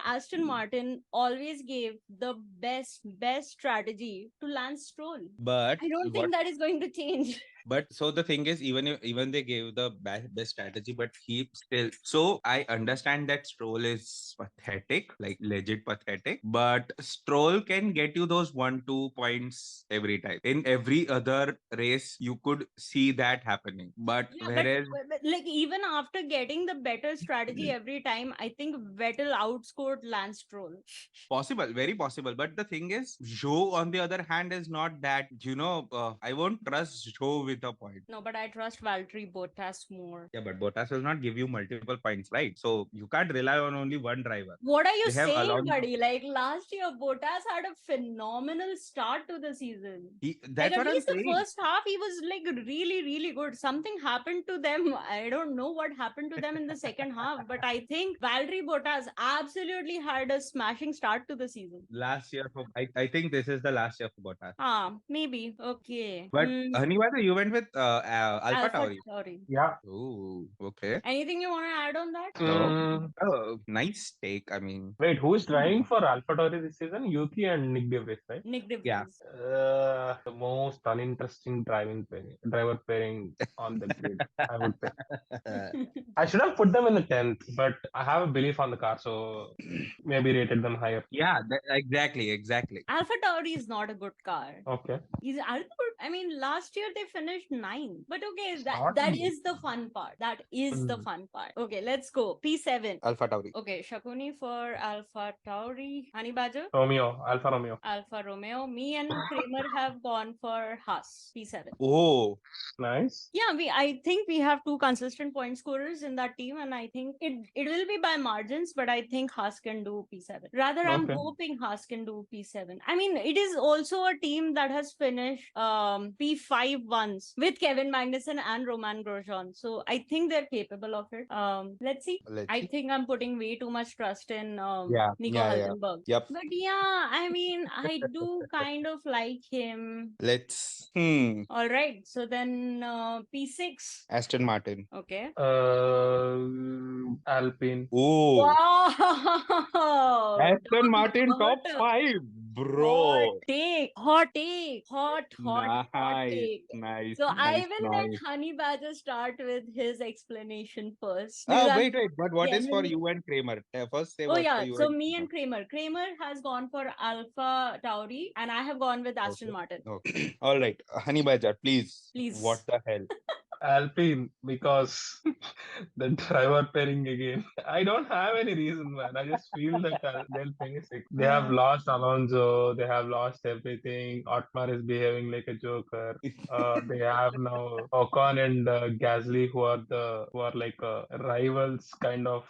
[SPEAKER 2] Aston Martin always gave the best strategy to Lance Stroll.
[SPEAKER 3] But
[SPEAKER 2] I don't think that is going to change.
[SPEAKER 3] But so the thing is, even they gave the best strategy, but he still. So I understand that Stroll is pathetic, like legit pathetic. But Stroll can get you those 1-2 points every time. In every other race, you could see that happening. But
[SPEAKER 2] Yeah,
[SPEAKER 3] whereas,
[SPEAKER 2] but like even after getting the better strategy every time, I think Vettel outscored Lance Stroll.
[SPEAKER 3] possible, very possible. But the thing is, Joe on the other hand is not that. I won't trust Joe with a point.
[SPEAKER 2] No, but I trust Valtteri Bottas more.
[SPEAKER 3] Yeah, but Bottas will not give you multiple points, right? So you can't rely on only one driver.
[SPEAKER 2] What are you
[SPEAKER 3] They have
[SPEAKER 2] saying,
[SPEAKER 3] Alonso.
[SPEAKER 2] buddy? Like last year, Bottas had a phenomenal start to the season.
[SPEAKER 3] That's what
[SPEAKER 2] at
[SPEAKER 3] I'm
[SPEAKER 2] least the
[SPEAKER 3] saying.
[SPEAKER 2] first half, he was like really, really good. Something happened to them. I don't know what happened to them in the second half, but I think Valtteri Bottas absolutely had a smashing start to the season.
[SPEAKER 3] Last year, I think this is the last year for Bottas.
[SPEAKER 2] Maybe. Okay.
[SPEAKER 3] But Haniwada, you went with Alpha Tauri.
[SPEAKER 1] Yeah.
[SPEAKER 3] Oh, okay.
[SPEAKER 2] Anything you want to add on that?
[SPEAKER 3] No. Oh, nice take. I mean,
[SPEAKER 1] Wait, who is driving for AlphaTauri this season? Yuki and Nick De Vries, right?
[SPEAKER 2] Nick De Vries.
[SPEAKER 3] Yeah.
[SPEAKER 1] The most uninteresting driver pairing on the grid, I would say. I should have put them in the 10th, but I have a belief on the car, so maybe rated them higher.
[SPEAKER 3] Yeah, exactly.
[SPEAKER 2] Alpha Tauri is not a good car.
[SPEAKER 1] Okay.
[SPEAKER 2] I mean, last year they finished 9th. But okay, that
[SPEAKER 1] Not
[SPEAKER 2] is the fun part. That is the fun part. Okay, let's go. P7.
[SPEAKER 3] Alpha Tauri.
[SPEAKER 2] Okay, Shakuni for Alpha Tauri. Honey Badger?
[SPEAKER 1] Alfa Romeo.
[SPEAKER 2] Alfa Romeo. Me and Kramer have gone for Haas. P7.
[SPEAKER 3] Oh,
[SPEAKER 1] Nice.
[SPEAKER 2] Yeah, I think we have two consistent point scorers in that team, and I think it will be by margins, but I think Haas can do P7. Rather, I'm
[SPEAKER 1] Okay.
[SPEAKER 2] hoping Haas can do P7. I mean, it is also a team that has finished P5 once with Kevin Magnussen and Roman Grosjean. So I think they're capable of it. Let's see. I think I'm putting way too much trust in Nico Hulkenberg.
[SPEAKER 3] Yep.
[SPEAKER 2] But yeah, I mean, I do kind of like him.
[SPEAKER 3] Let's.
[SPEAKER 2] All right. So then P6.
[SPEAKER 3] Aston Martin.
[SPEAKER 2] Okay.
[SPEAKER 1] Alpine.
[SPEAKER 3] Oh.
[SPEAKER 2] Wow.
[SPEAKER 3] Aston Martin top
[SPEAKER 2] What a-
[SPEAKER 3] 5. Bro.
[SPEAKER 2] Hot take, hot
[SPEAKER 3] Nice,
[SPEAKER 2] take.
[SPEAKER 3] nice,
[SPEAKER 2] So I
[SPEAKER 3] nice,
[SPEAKER 2] will let
[SPEAKER 3] nice.
[SPEAKER 2] Honey Badger start with his explanation first because
[SPEAKER 3] Wait, but what is for
[SPEAKER 2] genuinely.
[SPEAKER 3] you and Kramer? First say
[SPEAKER 2] Oh
[SPEAKER 3] what's for
[SPEAKER 2] yeah,
[SPEAKER 3] you
[SPEAKER 2] so
[SPEAKER 3] and
[SPEAKER 2] me
[SPEAKER 3] Kramer.
[SPEAKER 2] and Kramer. Kramer has gone for Alpha Tauri, and I have gone with Aston
[SPEAKER 3] Okay.
[SPEAKER 2] Martin.
[SPEAKER 3] Okay. All right. Honey Badger, please. What
[SPEAKER 2] Please.
[SPEAKER 3] the hell?
[SPEAKER 1] Alpine, because the driver pairing again. I don't have any reason, man. I just feel that they'll finish it. They have lost Alonso. They have lost everything. Otmar is behaving like a joker. They have now Ocon and Gasly, who are like rivals, kind of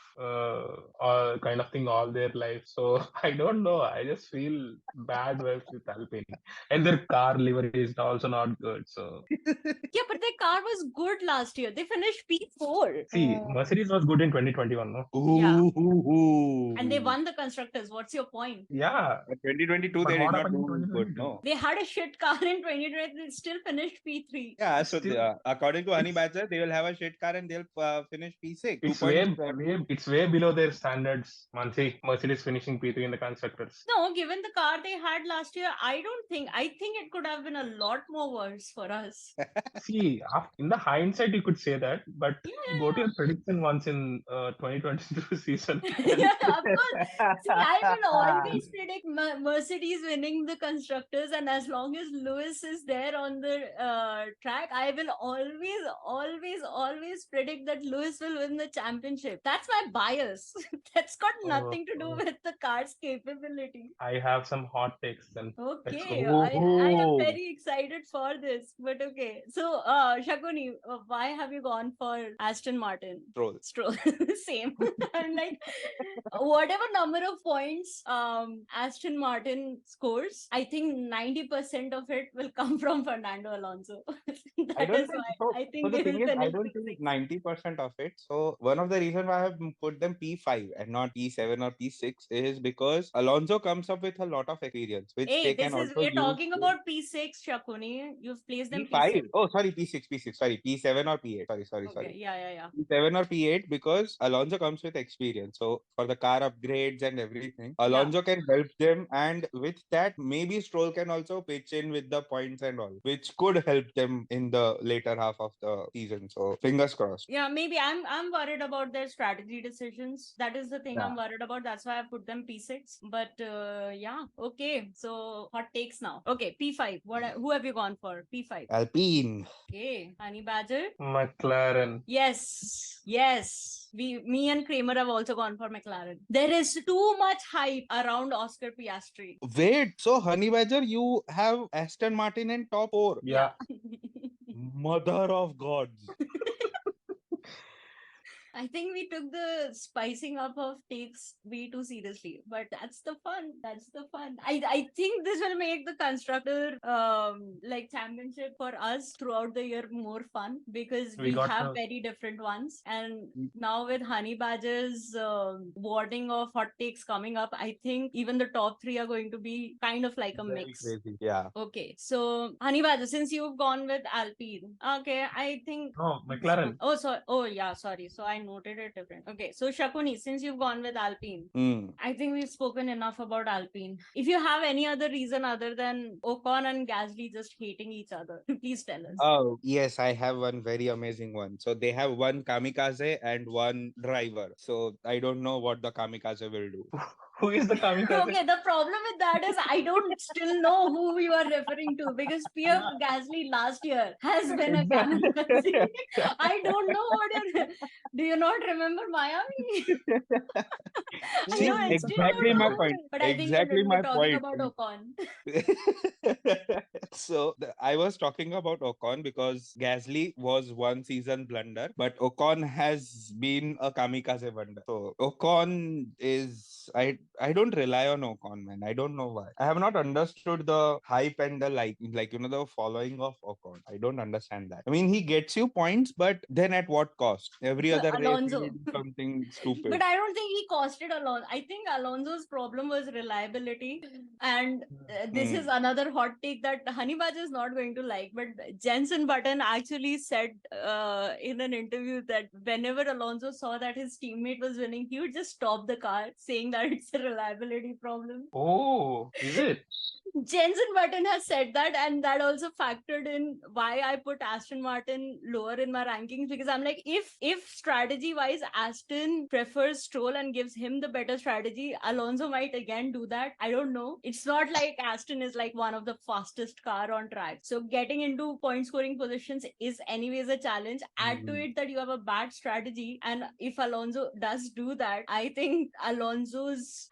[SPEAKER 1] thing all their life. So I don't know. I just feel bad vibes with Alpine, and their car livery is also not good. So.
[SPEAKER 2] Yeah, but their car was good last year. They finished P4.
[SPEAKER 1] See, Mercedes was good in 2021, no?
[SPEAKER 2] Yeah.
[SPEAKER 3] Ooh.
[SPEAKER 2] And they won the constructors. What's your point?
[SPEAKER 1] Yeah,
[SPEAKER 3] But 2022,
[SPEAKER 1] but
[SPEAKER 3] they did
[SPEAKER 1] what
[SPEAKER 3] not
[SPEAKER 1] happened in
[SPEAKER 3] do good,
[SPEAKER 1] 2022?
[SPEAKER 3] no?
[SPEAKER 2] They had a shit car in 2020. They still finished P3.
[SPEAKER 3] Yeah, so
[SPEAKER 1] Still,
[SPEAKER 3] according to Honey
[SPEAKER 1] it's
[SPEAKER 3] Badger, they will have a shit car and they'll finish P6. Two
[SPEAKER 1] it's
[SPEAKER 3] points.
[SPEAKER 1] it's way below their standards. Mansi, Mercedes finishing P3 in the constructors.
[SPEAKER 2] No, given the car they had last year, I think it could have been a lot more worse for us.
[SPEAKER 1] See, in the hindsight, you could say that, but
[SPEAKER 2] Yeah,
[SPEAKER 1] go to
[SPEAKER 2] yeah,
[SPEAKER 1] your prediction once in 2022 season.
[SPEAKER 2] yeah.
[SPEAKER 1] And
[SPEAKER 2] Yeah, of course. See, I will always predict Mercedes winning the constructors, and as long as Lewis is there on the track, I will always predict that Lewis will win the championship. That's my bias. That's got nothing to do
[SPEAKER 1] oh,
[SPEAKER 2] with the car's capability.
[SPEAKER 1] I have some hot takes then. Let's
[SPEAKER 2] Okay,
[SPEAKER 1] go.
[SPEAKER 2] I am
[SPEAKER 3] Oh,
[SPEAKER 2] very excited for this, but okay. So, Shakuni, why have you gone for Aston Martin?
[SPEAKER 3] troll.
[SPEAKER 2] Stroll, same. I'm like, whatever number of points Aston Martin scores, I think 90% of it will come from Fernando Alonso.
[SPEAKER 3] I
[SPEAKER 2] That
[SPEAKER 3] don't
[SPEAKER 2] is
[SPEAKER 3] think
[SPEAKER 2] why
[SPEAKER 3] so.
[SPEAKER 2] I
[SPEAKER 3] So
[SPEAKER 2] think
[SPEAKER 3] the
[SPEAKER 2] they
[SPEAKER 3] thing
[SPEAKER 2] will
[SPEAKER 3] is, I
[SPEAKER 2] finish
[SPEAKER 3] don't think
[SPEAKER 2] P6.
[SPEAKER 3] 90% of it. So one of the reasons why I have put them P5 and not P7 or P6 is because Alonso comes up with a lot of experience, which
[SPEAKER 2] Hey,
[SPEAKER 3] they can also
[SPEAKER 2] we're
[SPEAKER 3] use.
[SPEAKER 2] talking about P6, Shakuni. You've placed them
[SPEAKER 3] P5.
[SPEAKER 2] P6.
[SPEAKER 3] Oh, sorry, P6, P6. Sorry, P7 or P8.
[SPEAKER 2] Okay,
[SPEAKER 3] Sorry.
[SPEAKER 2] yeah.
[SPEAKER 3] P7 or P8 because Alonso comes with experience. So for the car upgrades and everything,
[SPEAKER 2] Yeah.
[SPEAKER 3] Alonso can help them. And with that, maybe Stroll can also pitch in with the points and all, which could help them in the later half of the season. So fingers crossed.
[SPEAKER 2] Yeah, maybe I'm worried about their strategy decisions. That is the thing
[SPEAKER 3] Yeah.
[SPEAKER 2] I'm worried about. That's why I put them P6. But yeah, okay. So hot takes now. Okay, P5. Who have you gone for? P5.
[SPEAKER 3] Alpine.
[SPEAKER 2] Okay, Honey Badger.
[SPEAKER 1] McLaren.
[SPEAKER 2] Yes. Me and Kramer have also gone for McLaren. There is too much hype around Oscar Piastri.
[SPEAKER 3] Wait, so Honey Badger, you have Aston Martin in top four.
[SPEAKER 2] Yeah.
[SPEAKER 1] Yeah.
[SPEAKER 3] Mother of gods.
[SPEAKER 2] I think we took the spicing up of takes way too seriously, but that's the fun. That's the fun. I think this will make the constructor like championship for us throughout the year more fun because
[SPEAKER 1] We
[SPEAKER 2] we
[SPEAKER 1] got
[SPEAKER 2] have
[SPEAKER 1] to
[SPEAKER 2] very different ones. And now with Honey Badger's warding of hot takes coming up, I think even the top three are going to be kind of like a
[SPEAKER 3] Very
[SPEAKER 2] mix.
[SPEAKER 3] crazy. Yeah.
[SPEAKER 2] Okay, so Honey Badger, since you've gone with Alpine, okay, I think
[SPEAKER 1] no McLaren.
[SPEAKER 2] Oh, so yeah, sorry. So I noted it different. Okay, so Shakuni, since you've gone with Alpine,
[SPEAKER 3] Hmm.
[SPEAKER 2] I think we've spoken enough about Alpine. If you have any other reason other than Ocon and Gasly just hating each other, please tell us.
[SPEAKER 3] Oh, yes, I have one very amazing one. So they have one kamikaze and one driver. So I don't know what the kamikaze will do.
[SPEAKER 1] Who is the kamikaze?
[SPEAKER 2] Okay, the problem with that is I don't still know who you are referring to because Pierre
[SPEAKER 1] Yeah,
[SPEAKER 2] Gasly last year has been a
[SPEAKER 3] Exactly.
[SPEAKER 2] kamikaze. I don't know what you're. Do you not remember Miami? I
[SPEAKER 3] See,
[SPEAKER 2] know I
[SPEAKER 1] who is the
[SPEAKER 2] still don't
[SPEAKER 3] exactly my
[SPEAKER 2] know who
[SPEAKER 1] kamikaze?
[SPEAKER 3] point.
[SPEAKER 2] it is. But I think
[SPEAKER 3] Exactly
[SPEAKER 2] we're
[SPEAKER 3] my
[SPEAKER 2] talking
[SPEAKER 3] point.
[SPEAKER 2] about Ocon.
[SPEAKER 3] So I was talking about Ocon because Gasly was one season blunder, but Ocon has been a kamikaze blunder. So Ocon is I don't rely on Ocon, man. I don't know why. I have not understood the hype and the like the following of Ocon. I don't understand that. I mean, he gets you points, but then at what cost? Every other race he will
[SPEAKER 2] Alonso.
[SPEAKER 3] do something stupid.
[SPEAKER 2] But I don't think he costed Alonso. I think Alonso's problem was reliability. And this is
[SPEAKER 3] Hmm.
[SPEAKER 2] another hot take that Honey Badger is not going to like. But Jensen Button actually said in an interview that whenever Alonso saw that his teammate was winning, he would just stop the car saying that it's reliability problem.
[SPEAKER 1] Oh, is it?
[SPEAKER 2] Jensen Button has said that, and that also factored in why I put Aston Martin lower in my rankings, because I'm like, if strategy wise Aston prefers Stroll and gives him the better strategy, Alonso might again do that. I don't know. It's not like Aston is like one of the fastest car on track. So getting into point scoring positions is anyways a challenge. Add to it that you have a bad strategy, and if Alonso does do that, I think Alonso's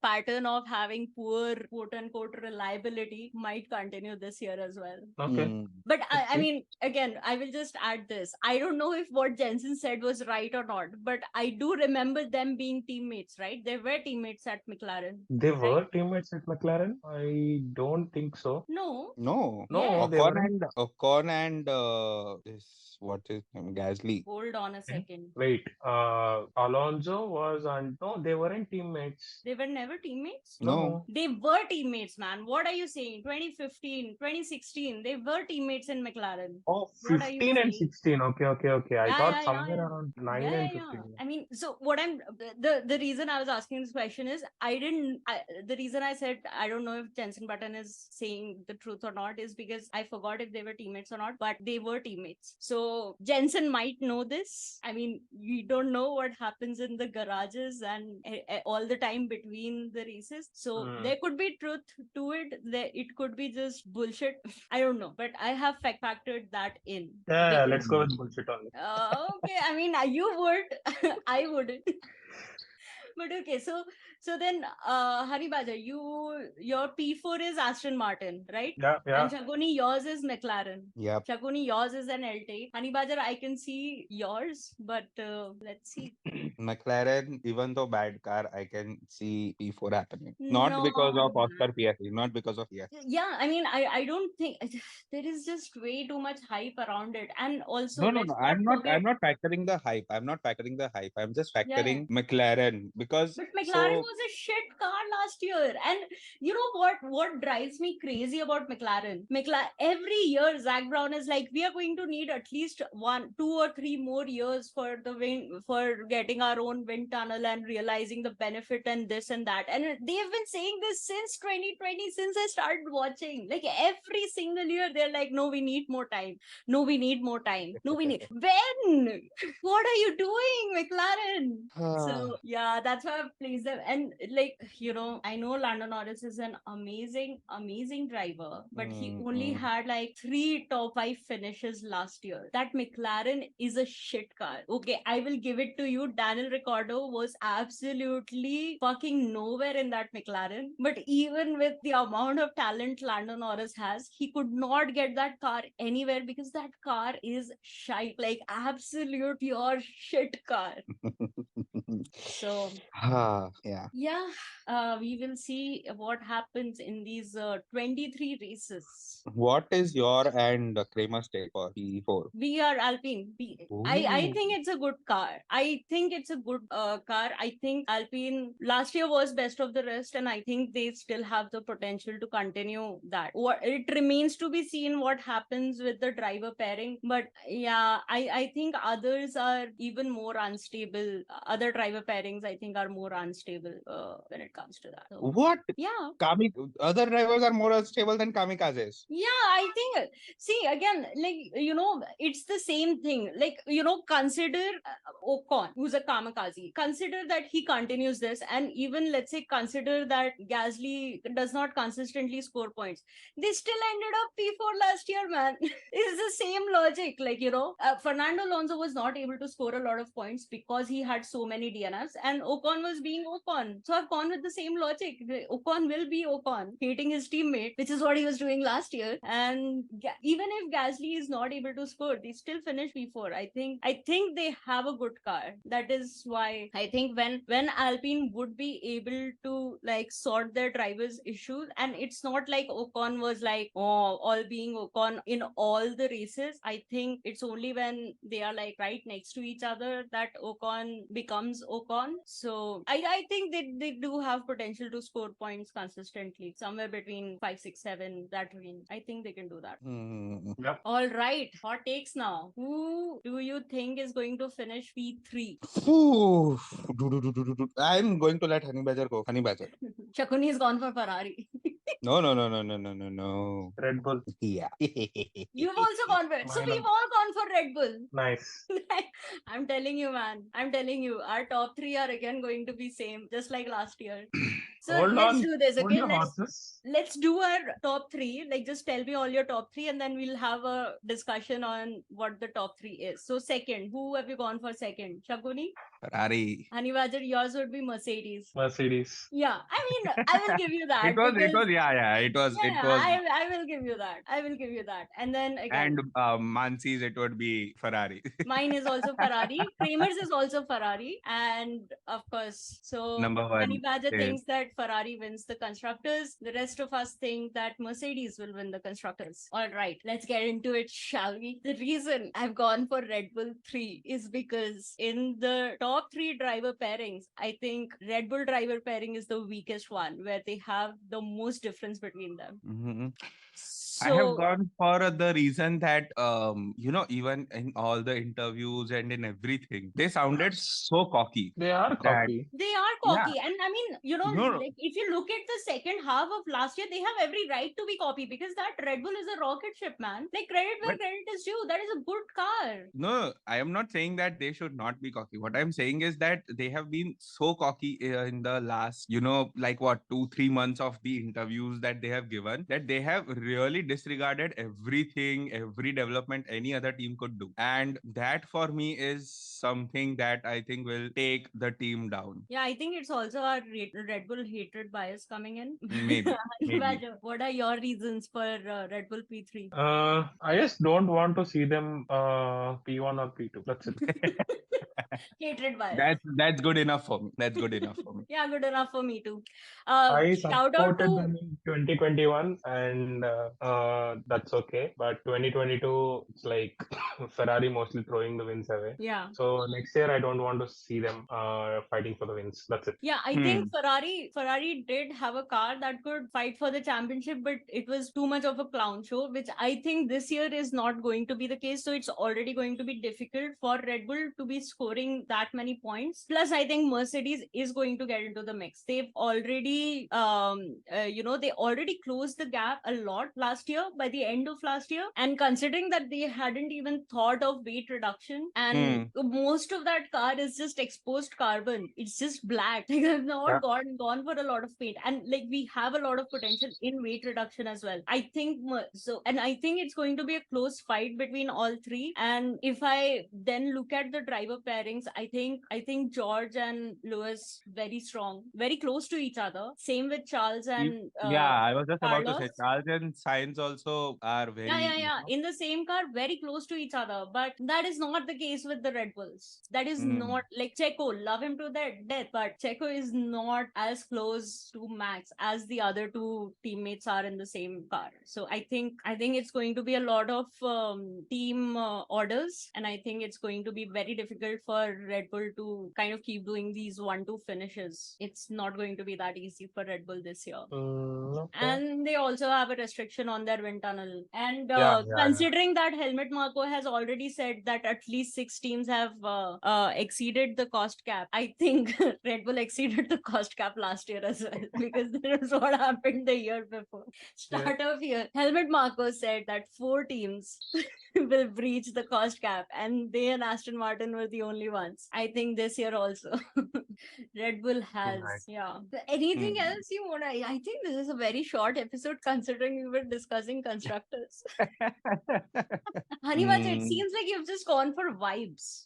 [SPEAKER 2] pattern of having poor quote unquote reliability might continue this year as well.
[SPEAKER 1] Okay.
[SPEAKER 2] But I
[SPEAKER 1] Okay.
[SPEAKER 2] mean, again, I will just add this. I don't know if what Jensen said was right or not, but I do remember them being teammates, right? They were teammates at McLaren.
[SPEAKER 1] They
[SPEAKER 2] Right?
[SPEAKER 1] were teammates at McLaren? I don't think so.
[SPEAKER 2] No.
[SPEAKER 3] No.
[SPEAKER 1] No,
[SPEAKER 2] Yeah.
[SPEAKER 1] they weren't.
[SPEAKER 3] Ocon and this what is name? Gasly.
[SPEAKER 2] Hold on a
[SPEAKER 1] Hmm?
[SPEAKER 2] second.
[SPEAKER 1] Wait, Alonso was on. No, they weren't teammates.
[SPEAKER 2] They were never teammates?
[SPEAKER 3] No.
[SPEAKER 1] No.
[SPEAKER 2] They were teammates, man. What are you saying? 2015, 2016, they were teammates in McLaren.
[SPEAKER 1] Oh,
[SPEAKER 2] What are you
[SPEAKER 1] 15 and
[SPEAKER 2] saying?
[SPEAKER 1] 16. Okay, okay, okay. I
[SPEAKER 2] Yeah,
[SPEAKER 1] thought
[SPEAKER 2] yeah, yeah,
[SPEAKER 1] somewhere
[SPEAKER 2] yeah.
[SPEAKER 1] around
[SPEAKER 2] Yeah,
[SPEAKER 1] 9
[SPEAKER 2] yeah,
[SPEAKER 1] and
[SPEAKER 2] yeah.
[SPEAKER 1] 15.
[SPEAKER 2] I mean, so what I'm the reason I was asking this question is the reason I said I don't know if Jensen Button is saying the truth or not is because I forgot if they were teammates or not, but they were teammates. So Jensen might know this. I mean, we don't know what happens in the garages and all the time between the races. So there could be truth to it. It could be just bullshit. I don't know, but I have factored that in.
[SPEAKER 1] Yeah, let's go
[SPEAKER 3] Mm.
[SPEAKER 1] with bullshit only.
[SPEAKER 2] Okay, I mean, you would, I wouldn't. But okay, so then, Hari Baja, your P4 is Aston Martin, right?
[SPEAKER 1] Yeah,
[SPEAKER 2] And
[SPEAKER 1] yeah.
[SPEAKER 2] Shaguni, yours is McLaren.
[SPEAKER 3] Yep.
[SPEAKER 2] Shaguni, yours is an LT. Hani Bajar, I can see yours, but let's see.
[SPEAKER 3] McLaren, even though bad car, I can see P4 happening. Not
[SPEAKER 2] No,
[SPEAKER 3] because of Oscar
[SPEAKER 2] man.
[SPEAKER 3] Piastri, not because of Piastri.
[SPEAKER 2] Yeah, I mean, I don't think there is just way too much hype around it. And also,
[SPEAKER 3] No, no, no.
[SPEAKER 2] let's not forget,
[SPEAKER 3] I'm not factoring the hype. I'm not factoring the hype. I'm just
[SPEAKER 2] yeah.
[SPEAKER 3] factoring McLaren because
[SPEAKER 2] But McLaren
[SPEAKER 3] so
[SPEAKER 2] was a shit car last year. And you know what drives me crazy about McLaren? Every year Zach Brown is like, we are going to need at least 1, 2 or 3 more years for the for getting our own wind tunnel and realizing the benefit and this and that. And they've been saying this since 2020, since I started watching. Like every single year, they're like, no, we need more time. No, we need more time. No, we need when? What are you doing, McLaren? So yeah, that's why I've placed them. And like, I know Lando Norris is an amazing, amazing driver, but he only had like 3 top 5 finishes last year. That McLaren is a shit car. Okay, I will give it to you. Daniel Ricciardo was absolutely fucking nowhere in that McLaren. But even with the amount of talent Lando Norris has, he could not get that car anywhere because that car is shite, like absolute pure shit car. So
[SPEAKER 3] yeah.
[SPEAKER 2] we will see what happens in these 23 races.
[SPEAKER 3] What is your and Kramer's take for P4?
[SPEAKER 2] We are Alpine. I
[SPEAKER 3] Ooh.
[SPEAKER 2] think it's a good car. I think it's a good car. I think Alpine last year was best of the rest, and I think they still have the potential to continue that. It remains to be seen what happens with the driver pairing. But yeah, I think others are even more unstable. Other driver pairings, I think, are more unstable when it comes to that. So,
[SPEAKER 3] What?
[SPEAKER 2] yeah.
[SPEAKER 3] Other drivers are more unstable than kamikazes.
[SPEAKER 2] Yeah, I think, see, again, like, it's the same thing. Like, consider Ocon, who's a kamikaze. Consider that he continues this, and even, let's say, consider that Gasly does not consistently score points. They still ended up P4 last year, man. It's the same logic. Like, Fernando Alonso was not able to score a lot of points because he had so many DNFs, and Ocon was being Ocon. So I've gone with the same logic. Ocon will be Ocon, hating his teammate, which is what he was doing last year. And even if Gasly is not able to score, they still finish P4. I think they have a good car. That is why I think when Alpine would be able to like sort their drivers' issues, and it's not like Ocon was like, oh, all being Ocon in all the races. I think it's only when they are like right next to each other that Ocon becomes Ocon. So So I think they do have potential to score points consistently, somewhere between 5, 6, 7, that range. I think they can do that.
[SPEAKER 1] Yep.
[SPEAKER 2] All right, hot takes now. Who do you think is going to finish P3?
[SPEAKER 3] Ooh. I'm going to let Honey Badger go. Honey Badger.
[SPEAKER 2] Shakuni is gone for Ferrari.
[SPEAKER 3] No.
[SPEAKER 1] Red Bull.
[SPEAKER 3] Yeah.
[SPEAKER 2] You've also gone for it. So
[SPEAKER 1] Why
[SPEAKER 2] we've
[SPEAKER 1] not?
[SPEAKER 2] all gone for Red Bull.
[SPEAKER 1] Nice.
[SPEAKER 2] I'm telling you, man. I'm telling you, our top three are again going to be same, just like last year. So
[SPEAKER 1] Hold
[SPEAKER 2] let's
[SPEAKER 1] on.
[SPEAKER 2] do this,
[SPEAKER 1] Hold
[SPEAKER 2] okay?
[SPEAKER 1] your horses.
[SPEAKER 2] Let's do our top three. Like, just tell me all your top three, and then we'll have a discussion on what the top three is. So second, who have you gone for second? Shaguni?
[SPEAKER 3] Ferrari.
[SPEAKER 2] Honey Badger, yours would be Mercedes.
[SPEAKER 1] Mercedes.
[SPEAKER 2] Yeah, I mean, I will give you that
[SPEAKER 3] It was,
[SPEAKER 2] because
[SPEAKER 3] yeah. It was.
[SPEAKER 2] I will give you that. I will give you that. And then again,
[SPEAKER 3] And Mansi's, it would be Ferrari.
[SPEAKER 2] mine is also Ferrari. Kramer's is also Ferrari. And of course, so
[SPEAKER 3] Number
[SPEAKER 2] Honey
[SPEAKER 3] one.
[SPEAKER 2] Badger
[SPEAKER 3] Same.
[SPEAKER 2] thinks that Ferrari wins the constructors. The rest of us think that Mercedes will win the constructors. All right, let's get into it, shall we? The reason I've gone for Red Bull 3 is because in the top three driver pairings, I think Red Bull driver pairing is the weakest one, where they have the most difference between them.
[SPEAKER 3] Mhm.
[SPEAKER 2] So
[SPEAKER 3] I have gone for the reason that even in all the interviews and in everything, they sounded so cocky
[SPEAKER 1] They are
[SPEAKER 3] that
[SPEAKER 1] cocky.
[SPEAKER 2] they are
[SPEAKER 3] yeah,
[SPEAKER 2] cocky. And I mean,
[SPEAKER 3] no,
[SPEAKER 2] like if you look at the second half of last year, they have every right to be cocky because that Red Bull is a rocket ship, man. Like, credit where
[SPEAKER 3] but
[SPEAKER 2] credit is due. That is a good car.
[SPEAKER 3] no, I am not saying that they should not be cocky. What I'm saying is that they have been so cocky in the last, like what, 2, 3 months of the interviews that they have given, that they have really disregarded everything, every development any other team could do. And that for me is something that I think will take the team down.
[SPEAKER 2] Yeah, I think it's also our Red Bull hatred bias coming in.
[SPEAKER 3] Maybe, maybe.
[SPEAKER 2] Imagine, what are your reasons for Red Bull P3?
[SPEAKER 1] I just don't want to see them P1 or P2. That's it.
[SPEAKER 2] Hatred bias.
[SPEAKER 3] That's good enough for me. That's good enough for me.
[SPEAKER 2] Yeah, good enough for me too.
[SPEAKER 1] I
[SPEAKER 2] Shout out
[SPEAKER 1] supported
[SPEAKER 2] to
[SPEAKER 1] them in 2021, and that's okay. But 2022, it's like Ferrari mostly throwing the wins away.
[SPEAKER 2] yeah.
[SPEAKER 1] So next year, I don't want to see them fighting for the wins. That's it.
[SPEAKER 2] Yeah, I think
[SPEAKER 3] Hmm.
[SPEAKER 2] Ferrari did have a car that could fight for the championship, but it was too much of a clown show, which I think this year is not going to be the case. So it's already going to be difficult for Red Bull to be scoring that many points. Plus, I think Mercedes is going to get into the mix. They've already, they already closed the gap a lot last year by the end of last year. And considering that they hadn't even thought of weight reduction, and most of that car is just exposed carbon, it's just black. Like, they've not
[SPEAKER 1] Yeah.
[SPEAKER 2] gone for a lot of paint, and like we have a lot of potential in weight reduction as well. I think so, and I think it's going to be a close fight between all three. And if I then look at the driver pairings, I think George and Lewis very strong, very close to each other. Same with Charles and
[SPEAKER 3] Yeah, I was just about to say
[SPEAKER 2] Carlos.
[SPEAKER 3] Charles and Sainz also are
[SPEAKER 2] Yeah,
[SPEAKER 3] very,
[SPEAKER 2] yeah, yeah. In the same car, very close to each other. But that is not the case with the Red Bulls. That is not like Checo. Love him to death, but Checo is not as close to Max as the other two teammates are in the same car. So I think it's going to be a lot of team orders, and I think it's going to be very difficult for Red Bull to kind of keep doing these 1-2 finishes. It's not going to be that easy for Red Bull this year.
[SPEAKER 1] Okay.
[SPEAKER 2] And they also have a restriction on their wind tunnel. And
[SPEAKER 1] Yeah.
[SPEAKER 2] considering that Helmut Marko has already said that at least 6 teams have exceeded the cost cap, I think Red Bull exceeded the cost cap last year as well, because that was what happened the year before. Start of year, Helmut Marko said that 4 teams will breach the cost cap, and they and Aston Martin were the only ones. I think this year also. Red Bull has,
[SPEAKER 1] Nice.
[SPEAKER 2] yeah. Anything else you want to? I think this is a very short episode considering we were discussing constructors. Honey Badger, it seems like you've just gone for vibes.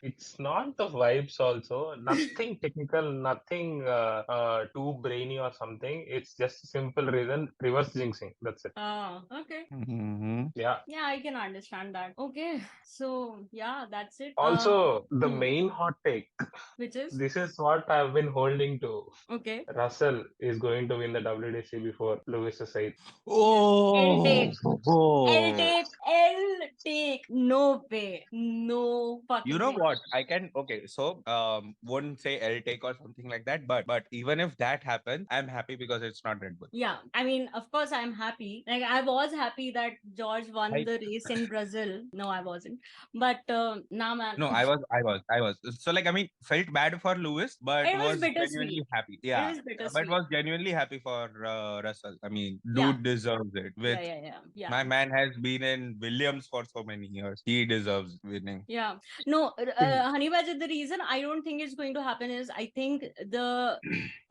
[SPEAKER 1] It's not the vibes also. Nothing technical, nothing too brainy or something. It's just a simple reason, reverse jinxing. That's it.
[SPEAKER 2] Oh, okay.
[SPEAKER 1] Yeah.
[SPEAKER 2] Yeah, I can understand that. Okay, so yeah, that's it.
[SPEAKER 1] Also, the main hot take.
[SPEAKER 2] Which is
[SPEAKER 1] This is what I've been holding to.
[SPEAKER 2] okay.
[SPEAKER 1] Russell is going to win the WDC before Lewis is 8.
[SPEAKER 2] L
[SPEAKER 3] Oh,
[SPEAKER 2] take. L take. L take. No way. no fucking
[SPEAKER 3] You know
[SPEAKER 2] way.
[SPEAKER 3] what? I can okay, so wouldn't say L take or something like that, but even if that happens, I'm happy because it's not Red Bull.
[SPEAKER 2] Yeah, I mean, of course, I'm happy. Like, I was happy that George won
[SPEAKER 3] I
[SPEAKER 2] the race in Brazil. No, I wasn't. But nah, man,
[SPEAKER 3] No, I was. So like, I mean, felt bad for Lewis, but
[SPEAKER 2] it was
[SPEAKER 3] was genuinely
[SPEAKER 2] bittersweet.
[SPEAKER 3] happy.
[SPEAKER 2] It
[SPEAKER 3] Yeah,
[SPEAKER 2] was
[SPEAKER 3] but
[SPEAKER 2] bittersweet.
[SPEAKER 3] was genuinely happy for Russell. I mean,
[SPEAKER 2] Yeah,
[SPEAKER 3] dude deserves it.
[SPEAKER 2] yeah,
[SPEAKER 3] With
[SPEAKER 2] yeah, yeah, yeah.
[SPEAKER 3] my man has been in Williams for so many years. He deserves winning.
[SPEAKER 2] Yeah. No, Honey Badger, the reason I don't think it's going to happen is I think the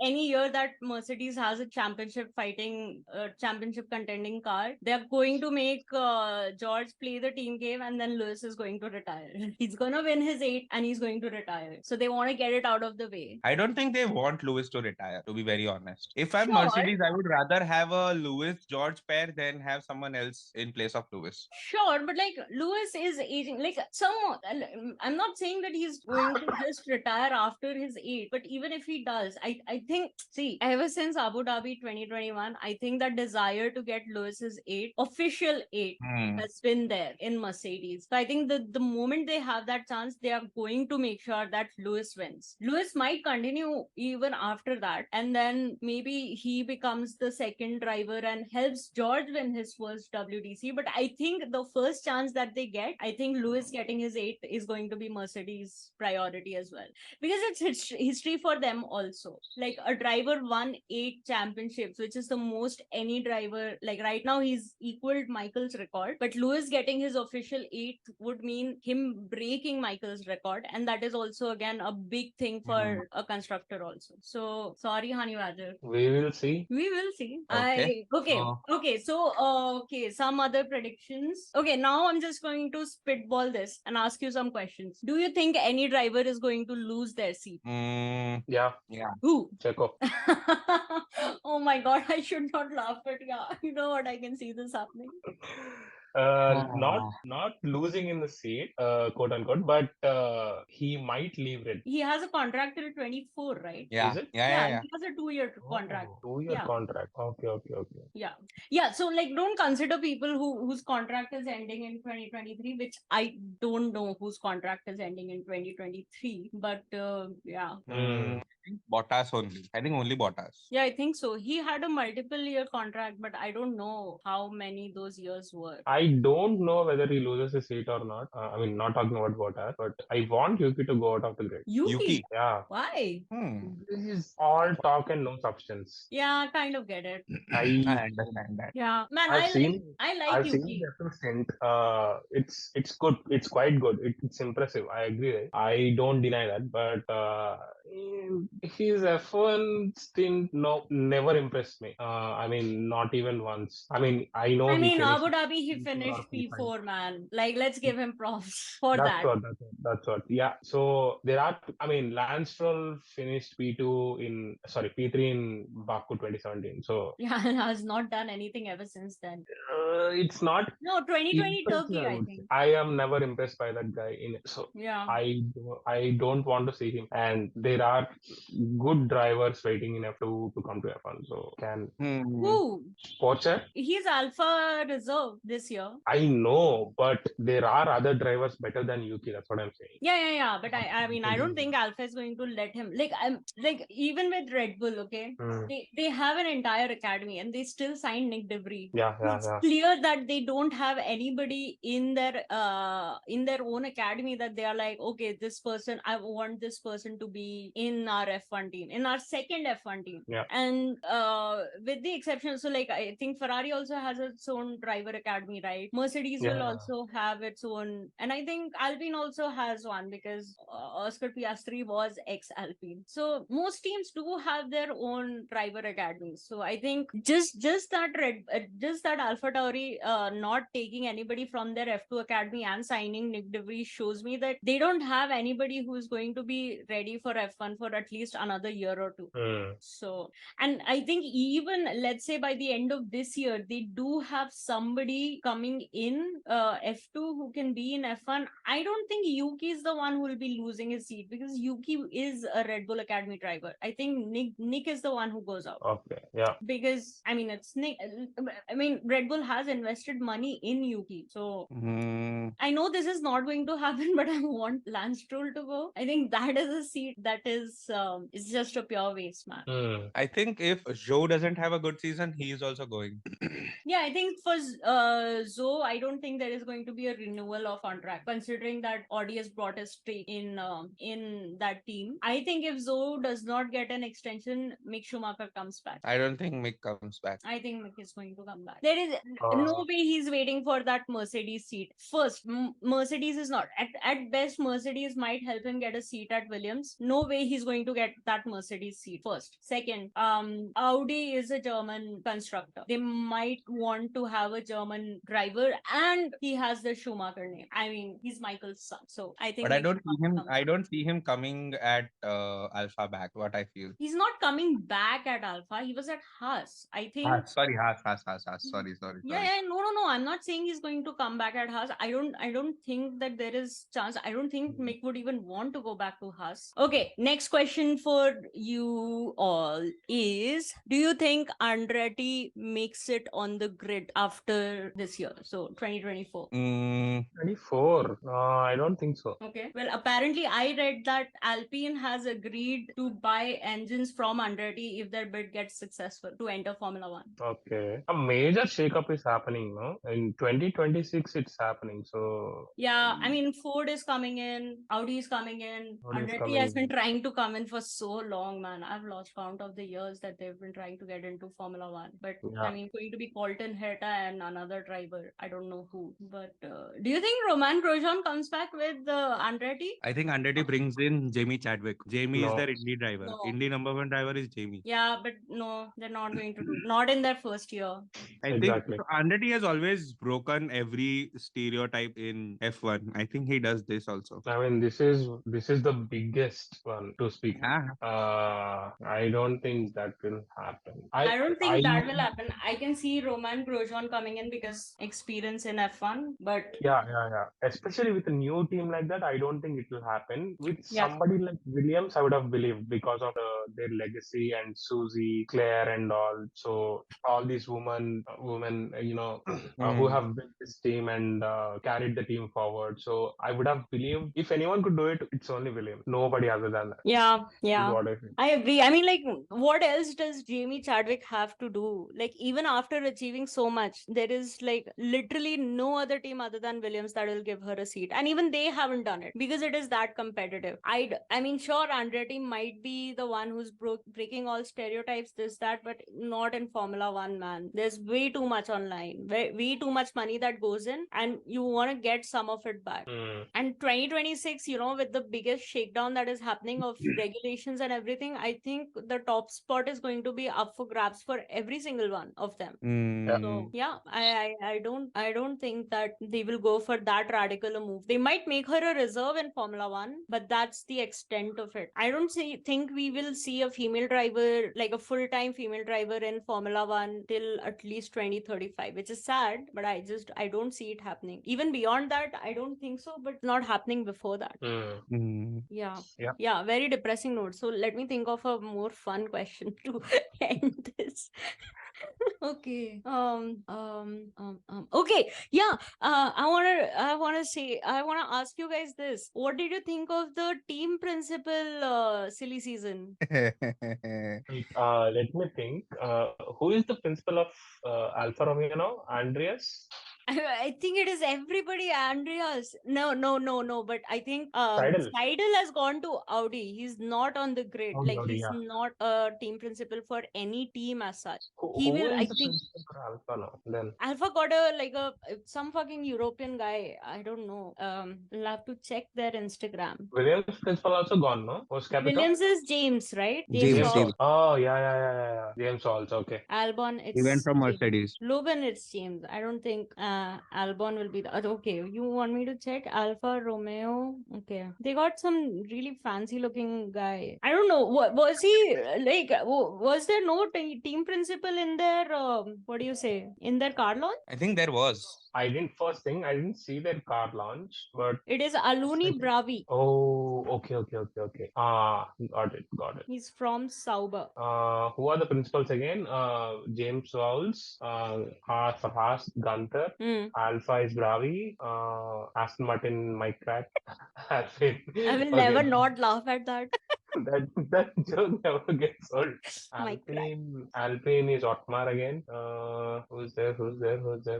[SPEAKER 2] any year that Mercedes has a championship contending car, they're going to make George play the team game and then Lewis is going to retire. He's gonna win his 8 and he's going to retire. So they want to get it out of the way.
[SPEAKER 3] I don't think they want Lewis to retire, to be very honest. If I'm
[SPEAKER 2] Sure,
[SPEAKER 3] Mercedes, I would rather have a Lewis George pair than have someone else in place of Lewis.
[SPEAKER 2] sure, but like Lewis is aging. Like I'm not saying that he's going to just retire after his 8, but even if he does, I think, see, ever since Abu Dhabi 2021, I think that desire to get Lewis's 8, official 8,
[SPEAKER 3] Hmm.
[SPEAKER 2] has been there in Mercedes. So I think the moment they have that chance, they are going to make sure that Lewis wins. Lewis might continue even after that, and then maybe he becomes the second driver and helps George win his first WTC. But I think the first chance that they get, I think Lewis getting his 8 is going to be Mercedes' priority as well, because it's history for them also. Like, a driver won 8 championships, which is the most any driver. Like, right now he's equaled Michael's record, but Lewis getting his official 8 would mean him breaking Michael's record, and that is also again a big thing for a constructor also. So sorry, Honey Badger.
[SPEAKER 1] We will see.
[SPEAKER 2] We will see.
[SPEAKER 3] Okay.
[SPEAKER 2] Okay.
[SPEAKER 3] So
[SPEAKER 2] Okay. So okay, some other predictions. Okay, now I'm just going to spitball this and ask you some questions. Do you think any driver is going to lose their seat?
[SPEAKER 1] Yeah,
[SPEAKER 3] yeah.
[SPEAKER 2] Who?
[SPEAKER 1] Checo.
[SPEAKER 2] Oh my god, I should not laugh, but yeah, you know what? I can see this happening.
[SPEAKER 1] Not losing in the seat, quote unquote, but he might leave Red.
[SPEAKER 2] He has a contract till 24, right?
[SPEAKER 3] Yeah.
[SPEAKER 1] Is it?
[SPEAKER 3] Yeah.
[SPEAKER 2] Yeah,
[SPEAKER 3] Yeah. Yeah.
[SPEAKER 2] he has a 2-year contract.
[SPEAKER 1] Oh, 2-year
[SPEAKER 2] Yeah.
[SPEAKER 1] contract. Okay, okay, okay.
[SPEAKER 2] Yeah. Yeah. So like, don't consider people whose contract is ending in 2023, which I don't know whose contract is ending in 2023. But yeah.
[SPEAKER 1] Hmm.
[SPEAKER 3] I think Bottas only. I think only Bottas.
[SPEAKER 2] Yeah, I think so. He had a multiple year contract, but I don't know how many those years were.
[SPEAKER 1] I don't know whether he loses his seat or not. I mean, not talking about Bottas, but I want Yuki to go out of the grid.
[SPEAKER 2] Yuki?
[SPEAKER 1] Yeah.
[SPEAKER 2] Why?
[SPEAKER 1] This is all talk and no substance.
[SPEAKER 2] Yeah, kind of get it.
[SPEAKER 3] I
[SPEAKER 1] I
[SPEAKER 3] understand that.
[SPEAKER 2] Yeah. Man,
[SPEAKER 1] I've seen
[SPEAKER 2] I like
[SPEAKER 1] I've seen
[SPEAKER 2] Yuki.
[SPEAKER 1] the stint. It's good. It's quite good. It's impressive. I agree. I don't deny that. But his F1 stint never impressed me. I mean, not even once. I mean, I know
[SPEAKER 2] I
[SPEAKER 1] he
[SPEAKER 2] mean,
[SPEAKER 1] finished
[SPEAKER 2] Abu Dhabi, he
[SPEAKER 1] P4
[SPEAKER 2] finished
[SPEAKER 1] or P5.
[SPEAKER 2] P4, man. Like, let's give him props for
[SPEAKER 1] That's
[SPEAKER 2] that.
[SPEAKER 1] what. That's what. Yeah. So there are. I mean, Lance Stroll finished P2 in P3 in Baku 2017. So
[SPEAKER 2] Yeah, has not done anything ever since then.
[SPEAKER 1] it's not
[SPEAKER 2] No, 2020
[SPEAKER 1] impressive,
[SPEAKER 2] Turkey,
[SPEAKER 1] I
[SPEAKER 2] I
[SPEAKER 1] would say.
[SPEAKER 2] think.
[SPEAKER 1] I am never impressed by that guy in it. So
[SPEAKER 2] Yeah.
[SPEAKER 1] I don't want to see him. And there are good drivers waiting in F2 to come to F1. So can
[SPEAKER 2] Who?
[SPEAKER 1] Porsche?
[SPEAKER 2] He's Alpha Reserve this year.
[SPEAKER 1] I know, but there are other drivers better than Yuki. That's what I'm saying.
[SPEAKER 2] Yeah. But I mean, I don't think Alpha is going to let him. Like, I'm like, even with Red Bull, okay, they have an entire academy and they still signed Nick DeVries.
[SPEAKER 1] Yeah.
[SPEAKER 2] It's clear that they don't have anybody in their own academy that they are like, okay, this person, I want this person to be in our F1 team, in our second F1 team.
[SPEAKER 1] Yeah.
[SPEAKER 2] And with the exception, so like, I think Ferrari also has its own driver academy, right? Mercedes will also have its own, and I think Alpine also has one, because Oscar Piastri was ex Alpine. So most teams do have their own driver academies. So I think just that Alpha Tauri not taking anybody from their F2 academy and signing Nick DeVries shows me that they don't have anybody who's going to be ready for F1 for at least another year or two. So, and I think even, let's say, by the end of this year, they do have somebody coming coming in F2 who can be in F1. I don't think Yuki is the one who will be losing his seat because Yuki is a Red Bull Academy driver. I think Nick is the one who goes out.
[SPEAKER 1] Okay, yeah.
[SPEAKER 2] Because I mean it's Nick. I mean Red Bull has invested money in Yuki, so I know this is not going to happen, but I want Lance Stroll to go. I think that is a seat that is it's just a pure waste, man.
[SPEAKER 3] I think if Joe doesn't have a good season, he is also going.
[SPEAKER 2] Yeah, I think for Zoe, I don't think there is going to be a renewal of contract, considering that Audi has brought a stake in that team. I think if Zoe does not get an extension, Mick Schumacher comes back.
[SPEAKER 3] I don't think Mick comes back.
[SPEAKER 2] I think Mick is going to come back. There is
[SPEAKER 1] Uh,
[SPEAKER 2] no way he's waiting for that Mercedes seat. First, Mercedes is not. At best, Mercedes might help him get a seat at Williams. No way he's going to get that Mercedes seat. First. Second, Audi is a German constructor. They might want to have a German driver, and he has the Schumacher name. I mean, he's Michael's son. So I think.
[SPEAKER 3] But I
[SPEAKER 2] Mick
[SPEAKER 3] don't see
[SPEAKER 2] Schumacher
[SPEAKER 3] him.
[SPEAKER 2] comes
[SPEAKER 3] I
[SPEAKER 2] back.
[SPEAKER 3] don't see him coming at Alpha back. What I feel.
[SPEAKER 2] He's not coming back at Alpha. He was at Haas. I think.
[SPEAKER 3] Sorry, Haas. Sorry.
[SPEAKER 2] Yeah, no. I'm not saying he's going to come back at Haas. I don't think that there is chance. I don't think Mick would even want to go back to Haas. Okay, next question for you all is: do you think Andretti makes it on the grid after this year? So 2024.
[SPEAKER 1] 24. I don't think so.
[SPEAKER 2] Okay. Well, apparently, I read that Alpine has agreed to buy engines from Andretti if their bid gets successful to enter Formula One.
[SPEAKER 1] Okay. A major shakeup is happening, no? In 2026, it's happening. So
[SPEAKER 2] Yeah, I mean, Ford is coming in, Audi is coming in,
[SPEAKER 1] Ford is
[SPEAKER 2] Andretti
[SPEAKER 1] coming
[SPEAKER 2] has been
[SPEAKER 1] in.
[SPEAKER 2] trying to come in for so long, man. I've lost count of the years that they've been trying to get into Formula One. But I
[SPEAKER 1] Yeah.
[SPEAKER 2] mean, going to be Colton Herta and another driver. I don't know who. But do you think Roman Grosjean comes back with Andretti?
[SPEAKER 3] I think Andretti brings in Jamie Chadwick. Jamie is
[SPEAKER 1] No.
[SPEAKER 3] their Indy driver.
[SPEAKER 2] No.
[SPEAKER 3] Indy number 1 driver is Jamie.
[SPEAKER 2] Yeah, but no, they're not going to do. Not in their first year.
[SPEAKER 3] I think
[SPEAKER 1] Exactly.
[SPEAKER 3] so Andretti has always broken every stereotype in F1. I think he does this also.
[SPEAKER 1] I mean, this is the biggest one to speak.
[SPEAKER 3] Yeah.
[SPEAKER 1] I don't think that will happen.
[SPEAKER 2] I don't think that will happen. I can see Roman Grosjean coming in because experience in F1, but
[SPEAKER 1] Yeah. Especially with a new team like that, I don't think it will happen. With
[SPEAKER 2] yeah.
[SPEAKER 1] somebody like Williams, I would have believed because of their legacy and Susie, Claire, and all. So all these women, who have built this team and carried the team forward. So I would have believed if anyone could do it, it's only Williams. Nobody other than that.
[SPEAKER 2] Yeah,
[SPEAKER 1] Is
[SPEAKER 2] yeah.
[SPEAKER 1] what I feel.
[SPEAKER 2] I agree. I mean, like, what else does Jamie Chadwick have to do? Like, even after achieving so much, there is like literally no other team other than Williams that will give her a seat, and even they haven't done it because it is that competitive. I mean, sure, Andretti might be the one who's breaking all stereotypes, this that, but not in Formula One, man. There's way too much online, way too much money that goes in, and you want to get some of it back. And 2026, with the biggest shakedown that is happening of regulations and everything, I think the top spot is going to be up for grabs for every single one of them. So yeah, I don't think that they will go for that radical a move. They might make her a reserve in Formula One, but that's the extent of it. I don't think we will see a female driver, like a full-time female driver in Formula One till at least 2035, which is sad, but I don't see it happening. Even beyond that, I don't think so, but not happening before that. Yeah, very depressing note. So let me think of a more fun question to end this. Okay. Okay. Yeah. I wanna ask you guys this. What did you think of the team principal silly season?
[SPEAKER 1] Let me think. Who is the principal of Alfa Romeo now? Andreas?
[SPEAKER 2] I think it is everybody, Andreas. No. But I think
[SPEAKER 1] Seidel.
[SPEAKER 2] Seidel has gone to Audi. He's not on the grid.
[SPEAKER 1] Oh,
[SPEAKER 2] Like
[SPEAKER 1] Audi,
[SPEAKER 2] he's
[SPEAKER 1] yeah.
[SPEAKER 2] not a team principal for any team as such.
[SPEAKER 1] Who
[SPEAKER 2] He will.
[SPEAKER 1] is
[SPEAKER 2] I
[SPEAKER 1] the
[SPEAKER 2] think
[SPEAKER 1] principal for Alfa now? Then
[SPEAKER 2] Alpha got some fucking European guy. I don't know. I'll have to check their Instagram.
[SPEAKER 1] Williams principal also gone, no? Was Capito?
[SPEAKER 2] Williams is James, right?
[SPEAKER 3] James,
[SPEAKER 2] Shaw.
[SPEAKER 3] James.
[SPEAKER 1] Oh, yeah. James also, okay.
[SPEAKER 2] Albon, it's
[SPEAKER 3] He went from
[SPEAKER 2] James.
[SPEAKER 3] Mercedes.
[SPEAKER 2] Logan, it's James. I don't think Albon will be the okay. You want me to check Alfa Romeo? Okay, they got some really fancy looking guy. I don't know. Was he like? Was there no team principal in their what do you say, in their car launch?
[SPEAKER 3] I think there was.
[SPEAKER 1] I didn't see their car launch, but
[SPEAKER 2] It is Aluni Bravi.
[SPEAKER 1] oh, okay. Got it.
[SPEAKER 2] He's from Sauber.
[SPEAKER 1] Who are the principals again? James Vowles, for Haas, Gunther,
[SPEAKER 2] Hmm.
[SPEAKER 1] Alpha is Bravi, Aston Martin, Mike Pratt, Alpine.
[SPEAKER 2] I will
[SPEAKER 1] Okay,
[SPEAKER 2] never not laugh at that.
[SPEAKER 1] that joke never gets old.
[SPEAKER 2] My crack.
[SPEAKER 1] Alpine is Otmar again. Who's there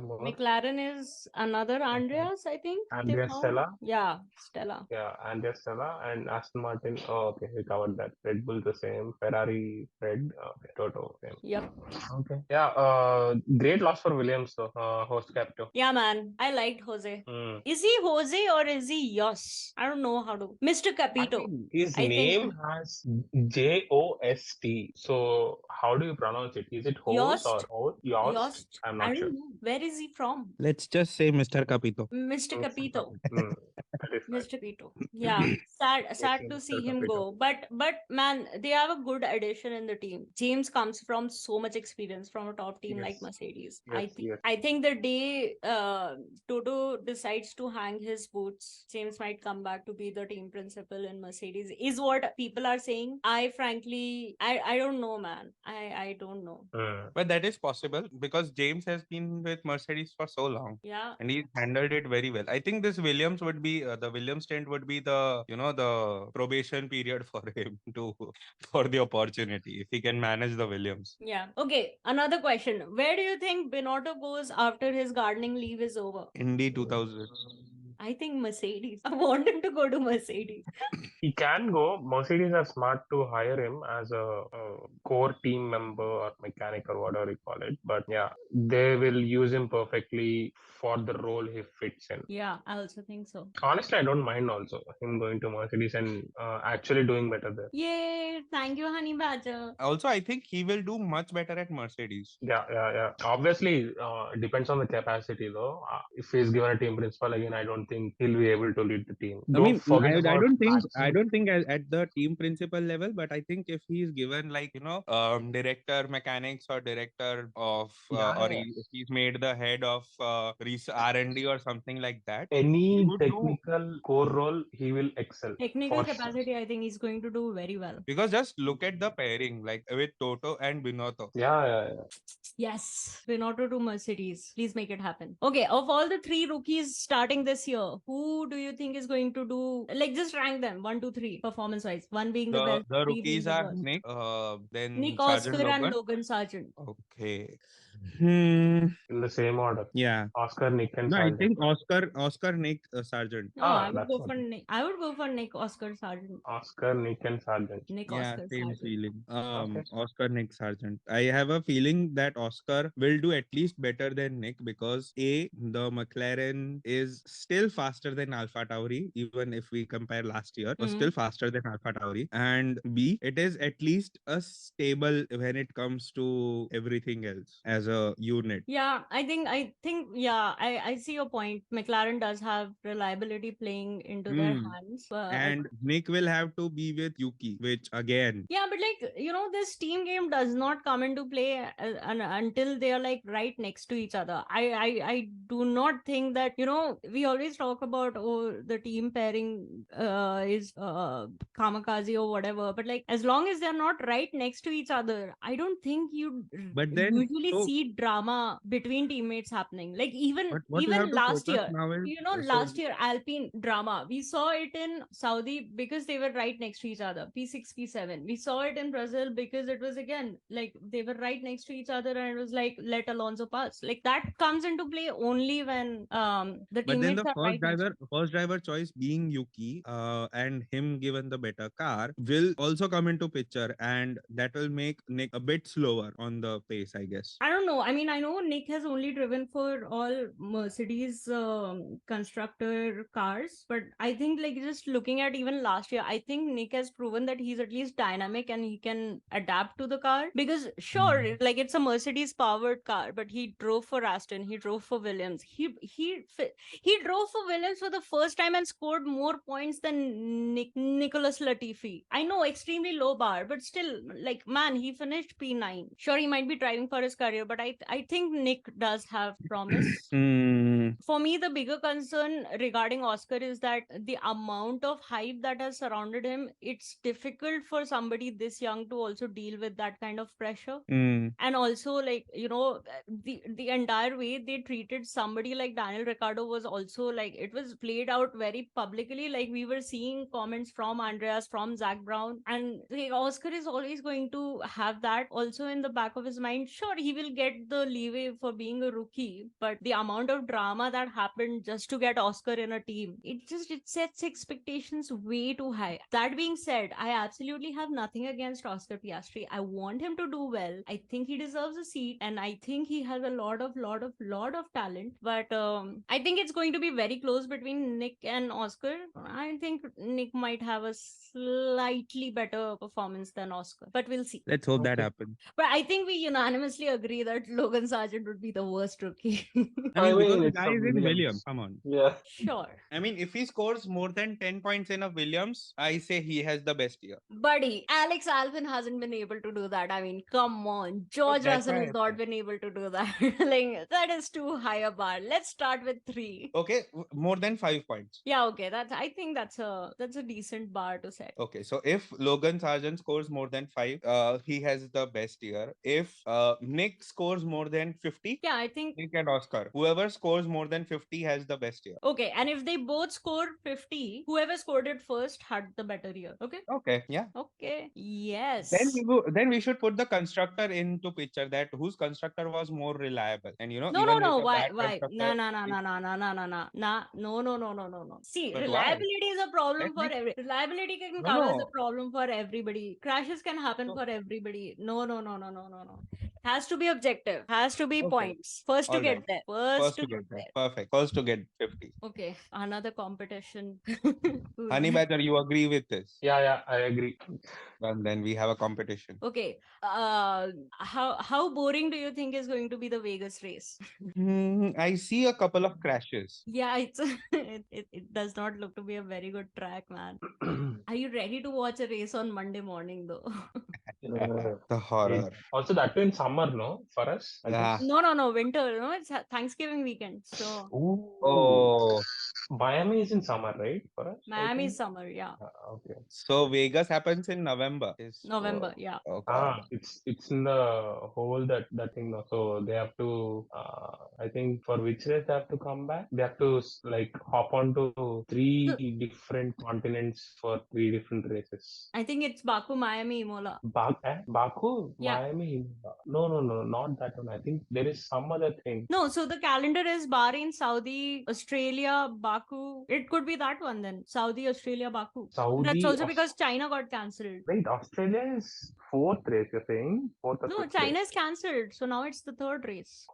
[SPEAKER 1] more?
[SPEAKER 2] McLaren is another
[SPEAKER 1] Okay.
[SPEAKER 2] Andreas, I think they
[SPEAKER 1] Andrea
[SPEAKER 2] found.
[SPEAKER 1] Stella.
[SPEAKER 2] Yeah, Stella.
[SPEAKER 1] Yeah, Andrea Stella and Aston Martin. Oh, okay, we covered that. Red Bull the same. Ferrari, Red. Okay, Toto, same.
[SPEAKER 2] Yep.
[SPEAKER 1] Okay. Yeah, great loss for Williams though, host captain.
[SPEAKER 2] Yeah, man. I liked Jose.
[SPEAKER 1] Hmm.
[SPEAKER 2] Is he Jose or is he Yos? I don't know how to. Mr.
[SPEAKER 1] I
[SPEAKER 2] Capito.
[SPEAKER 1] mean, his
[SPEAKER 2] I think
[SPEAKER 1] name has Jost. So how do you pronounce it? Is it Host or
[SPEAKER 2] Yost.
[SPEAKER 1] Host? Yost?
[SPEAKER 2] Yost.
[SPEAKER 1] I'm
[SPEAKER 2] I
[SPEAKER 1] not sure.
[SPEAKER 2] don't know. Where is he from?
[SPEAKER 3] Let's just say Mr. Capito.
[SPEAKER 2] Mr.
[SPEAKER 1] Mr.
[SPEAKER 2] Capito.
[SPEAKER 1] Hmm. That is fine.
[SPEAKER 2] Mr. Pito. Yeah. Sad
[SPEAKER 1] Okay,
[SPEAKER 2] to
[SPEAKER 1] Mr.
[SPEAKER 2] see him
[SPEAKER 1] Capito.
[SPEAKER 2] go. But man, they have a good addition in the team. James comes from so much experience from a top team like
[SPEAKER 1] Yes,
[SPEAKER 2] Mercedes.
[SPEAKER 1] yes.
[SPEAKER 2] I think the day Toto decides to hang his boots, James might come back to be the team principal in Mercedes. Is what people are saying. I frankly I don't know, man. I don't know.
[SPEAKER 1] Hmm.
[SPEAKER 3] But that is possible because James has been with Mercedes for so long.
[SPEAKER 2] Yeah.
[SPEAKER 3] And he's handled it very well. I think this Williams would be the Williams stint would be the probation period for him to for the opportunity if he can manage the Williams.
[SPEAKER 2] Yeah. Okay. Another question. Where do you think Binotto goes after his gardening leave is over?
[SPEAKER 3] Indy 2000.
[SPEAKER 2] I think Mercedes. I want him to go to Mercedes.
[SPEAKER 1] He can go. Mercedes are smart to hire him as a core team member or mechanic or whatever you call it. But yeah, they will use him perfectly for the role he fits in.
[SPEAKER 2] Yeah, I also think so.
[SPEAKER 1] Honestly, I don't mind also him going to Mercedes and actually doing better there.
[SPEAKER 2] Yay! Thank you, Honey Badger.
[SPEAKER 3] Also, I think he will do much better at Mercedes.
[SPEAKER 1] Yeah. Obviously, it depends on the capacity though. If he's given a team principal again, I don't think he'll be able to lead the team.
[SPEAKER 3] I
[SPEAKER 1] Don't
[SPEAKER 3] mean,
[SPEAKER 1] forget
[SPEAKER 3] I
[SPEAKER 1] about
[SPEAKER 3] don't think
[SPEAKER 1] Max.
[SPEAKER 3] at the team principal level, but I think if he's given like director mechanics or director of or
[SPEAKER 1] Yeah.
[SPEAKER 3] if he's made the head of R&D or something like that, he
[SPEAKER 1] Any
[SPEAKER 3] would do.
[SPEAKER 1] technical core role, he will excel
[SPEAKER 2] Technical
[SPEAKER 1] for sure.
[SPEAKER 2] capacity, I think he's going to do very well.
[SPEAKER 3] Because just look at the pairing, like with Toto and Binotto.
[SPEAKER 1] Yeah.
[SPEAKER 2] Yes, Binotto to Mercedes. Please make it happen. Okay, of all the three rookies starting this year, who do you think is going to do? Like, just rank them 1, 2, 3 performance wise. One being the best,
[SPEAKER 3] The
[SPEAKER 2] three being
[SPEAKER 3] rookies
[SPEAKER 2] the
[SPEAKER 3] are
[SPEAKER 2] worst.
[SPEAKER 3] Nick, then
[SPEAKER 2] Nick
[SPEAKER 3] Sergeant
[SPEAKER 2] Oscar and
[SPEAKER 3] Logan.
[SPEAKER 2] Logan Sargent.
[SPEAKER 3] Okay. Hmm.
[SPEAKER 1] In the same order.
[SPEAKER 3] Yeah.
[SPEAKER 1] Oscar, Nick, and
[SPEAKER 3] No, I
[SPEAKER 1] Sargent.
[SPEAKER 3] think Oscar, Nick, Sargent.
[SPEAKER 2] No, I would
[SPEAKER 1] That's
[SPEAKER 2] go
[SPEAKER 1] what.
[SPEAKER 2] for Nick. I would go for Nick Oscar Sargent.
[SPEAKER 1] Oscar, Nick, and Sargent.
[SPEAKER 2] Nick
[SPEAKER 3] Yeah,
[SPEAKER 2] Oscar
[SPEAKER 3] same
[SPEAKER 2] Sargent.
[SPEAKER 3] feeling.
[SPEAKER 1] Okay.
[SPEAKER 3] Oscar, Nick, Sargent. I have a feeling that Oscar will do at least better than Nick because A, the McLaren is still faster than Alpha Tauri, even if we compare last year, was still faster than Alpha Tauri. And B, it is at least a stable when it comes to everything else as a unit.
[SPEAKER 2] Yeah, yeah, I see your point. McLaren does have reliability playing into their hands.
[SPEAKER 3] And Nick will have to be with Yuki, which again.
[SPEAKER 2] Yeah, but like, this team game does not come into play until they are like right next to each other. I do not think that, we always talk about, oh, the team pairing is kamikaze or whatever. But like, as long as they're not right next to each other, I don't think you
[SPEAKER 3] But then,
[SPEAKER 2] usually
[SPEAKER 3] so
[SPEAKER 2] see drama between teammates happening. Like
[SPEAKER 3] but what you have to
[SPEAKER 2] last
[SPEAKER 3] focus
[SPEAKER 2] year,
[SPEAKER 3] now is
[SPEAKER 2] last year Alpine drama, we saw it in Saudi because they were right next to each other. P6, P7. We saw it in Brazil because it was again like they were right next to each other, and it was like let Alonso pass. Like that comes into play only when the
[SPEAKER 3] But then
[SPEAKER 2] teammates
[SPEAKER 3] the
[SPEAKER 2] are right next to.
[SPEAKER 3] first driver choice being Yuki, and him given the better car will also come into picture, and that will make Nick a bit slower on the pace, I guess.
[SPEAKER 2] I don't don't know. I mean, I know Nick has only driven for all Mercedes constructor cars, but I think like just looking at even last year, I think Nick has proven that he's at least dynamic and he can adapt to the car. Because sure, like it's a Mercedes powered car, but he drove for Aston, he drove for Williams, he drove for Williams for the first time and scored more points than Nicholas Latifi. I know, extremely low bar, but still, like man, he finished P9. Sure, he might be driving for his career, but I think Nick does have promise. For me, the bigger concern regarding Oscar is that the amount of hype that has surrounded him, it's difficult for somebody this young to also deal with that kind of pressure. And also, like, you know, the entire way they treated somebody like Daniel Ricciardo was also like, it was played out very publicly. Like, we were seeing comments from Andreas, from Zach Brown, and like, Oscar is always going to have that also in the back of his mind. Sure, he will get the leeway for being a rookie, but the amount of drama that happened just to get Oscar in a team, it sets expectations way too high. That being said, I absolutely have nothing against Oscar Piastri. I want him to do well. I think he deserves a seat, and I think he has a lot of talent. But I think it's going to be very close between Nick and Oscar. I think Nick might have a slightly better performance than Oscar, but we'll see.
[SPEAKER 3] Let's hope that
[SPEAKER 1] Okay.
[SPEAKER 3] happens.
[SPEAKER 2] But I think we unanimously agree that Logan Sargent would be the worst rookie.
[SPEAKER 3] I mean, because the
[SPEAKER 1] it's
[SPEAKER 3] guy
[SPEAKER 1] a
[SPEAKER 3] is in Williams.
[SPEAKER 1] Williams.
[SPEAKER 3] Come on.
[SPEAKER 1] Yeah.
[SPEAKER 2] Sure.
[SPEAKER 3] I mean, if he scores more than 10 points in a Williams, I say he has the best year.
[SPEAKER 2] Buddy, Alex Alvin hasn't been able to do that. I mean, come on. George
[SPEAKER 3] that's
[SPEAKER 2] Russell
[SPEAKER 3] why
[SPEAKER 2] has not been able to do that. Like, that is too high a bar. Let's start with 3.
[SPEAKER 3] Okay, more than 5 points.
[SPEAKER 2] Yeah, okay. I think that's a decent bar to set.
[SPEAKER 3] Okay, so if Logan Sargent scores more than 5, he has the best year. If Nick scores more than 50,
[SPEAKER 2] Yeah, I think.
[SPEAKER 3] Nick and Oscar, whoever scores more than 50 has the best year.
[SPEAKER 2] Okay, and if they both scored 50, whoever scored it first had the better year. Okay?
[SPEAKER 3] Okay, yeah.
[SPEAKER 2] Okay. Yes.
[SPEAKER 3] Then we should put the constructor into picture, that whose constructor was more reliable. And you know,
[SPEAKER 2] No,
[SPEAKER 3] even
[SPEAKER 2] no.
[SPEAKER 3] with a
[SPEAKER 2] Why?
[SPEAKER 3] bad
[SPEAKER 2] Why? No,
[SPEAKER 3] constructor,
[SPEAKER 2] no, no, no, no, no, no, no, no, no. See,
[SPEAKER 3] but why?
[SPEAKER 2] reliability is a problem
[SPEAKER 3] Let
[SPEAKER 2] for
[SPEAKER 3] me
[SPEAKER 2] reliability can
[SPEAKER 3] no
[SPEAKER 2] cause a
[SPEAKER 3] no.
[SPEAKER 2] problem for everybody. Crashes can happen
[SPEAKER 3] So,
[SPEAKER 2] for everybody. No. Has to be objective. Has to be
[SPEAKER 3] okay,
[SPEAKER 2] points. First to
[SPEAKER 3] all
[SPEAKER 2] get
[SPEAKER 3] right.
[SPEAKER 2] there. First
[SPEAKER 3] First
[SPEAKER 2] to
[SPEAKER 3] to
[SPEAKER 2] get
[SPEAKER 3] get there.
[SPEAKER 2] there.
[SPEAKER 3] Perfect. First to get 50.
[SPEAKER 2] Okay, another competition.
[SPEAKER 3] Honey Badger, you agree with this?
[SPEAKER 1] Yeah, I agree.
[SPEAKER 3] Well, then we have a competition.
[SPEAKER 2] Okay. How boring do you think is going to be the Vegas race?
[SPEAKER 3] I see a couple of crashes.
[SPEAKER 2] Yeah, it's it does not look to be a very good track, man. Are you ready to watch a race on Monday morning though?
[SPEAKER 3] The horror.
[SPEAKER 1] Also, that too in summer, no, for us, I
[SPEAKER 3] Yeah.
[SPEAKER 1] guess.
[SPEAKER 2] No, winter. No, it's Thanksgiving weekend. So
[SPEAKER 1] Ooh.
[SPEAKER 3] Oh,
[SPEAKER 1] Miami is in summer, right? For us, I
[SPEAKER 2] Miami
[SPEAKER 1] think.
[SPEAKER 2] summer, yeah.
[SPEAKER 1] Okay.
[SPEAKER 3] so Vegas happens in November.
[SPEAKER 2] November, yeah.
[SPEAKER 3] Oh God.
[SPEAKER 1] It's in the whole that thing. No? So they have to. I think for which race they have to come back. They have to like hop onto
[SPEAKER 2] So,
[SPEAKER 1] 3 different continents for 3 different races.
[SPEAKER 2] I think it's Baku, Miami, Imola.
[SPEAKER 1] Baku,
[SPEAKER 2] Yeah.
[SPEAKER 1] Miami. No, not that one. I think there is some other thing.
[SPEAKER 2] No, so the calendar is Bahrain, Saudi, Australia, Baku. It could be that one then. Saudi, Australia, Baku. That's
[SPEAKER 1] Saudi,
[SPEAKER 2] also because China got cancelled.
[SPEAKER 1] wait, Australia is 4th race, you're saying? 4th or
[SPEAKER 2] No,
[SPEAKER 1] 5th
[SPEAKER 2] China
[SPEAKER 1] race?
[SPEAKER 2] is cancelled. So now it's the 3rd race.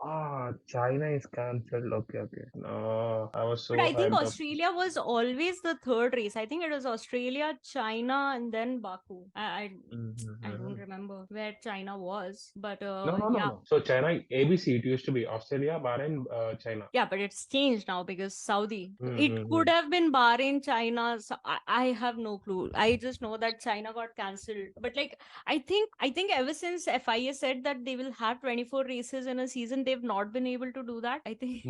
[SPEAKER 1] China is cancelled. Okay. No, I was
[SPEAKER 2] But
[SPEAKER 1] so
[SPEAKER 2] I think
[SPEAKER 1] hyped up.
[SPEAKER 2] Australia was always the 3rd race. I think it was Australia, China, and then Baku. I don't remember where China was, but
[SPEAKER 1] No.
[SPEAKER 2] yeah.
[SPEAKER 1] So China, ABC, it used to be Australia, Bahrain, China.
[SPEAKER 2] Yeah, but it's changed now because Saudi. It
[SPEAKER 1] Mm-hmm.
[SPEAKER 2] could have been Bahrain, China. I have no clue. I just know that China got cancelled. But like, I think ever since FIA said that they will have 24 races in a season, they've not been able to do that. I think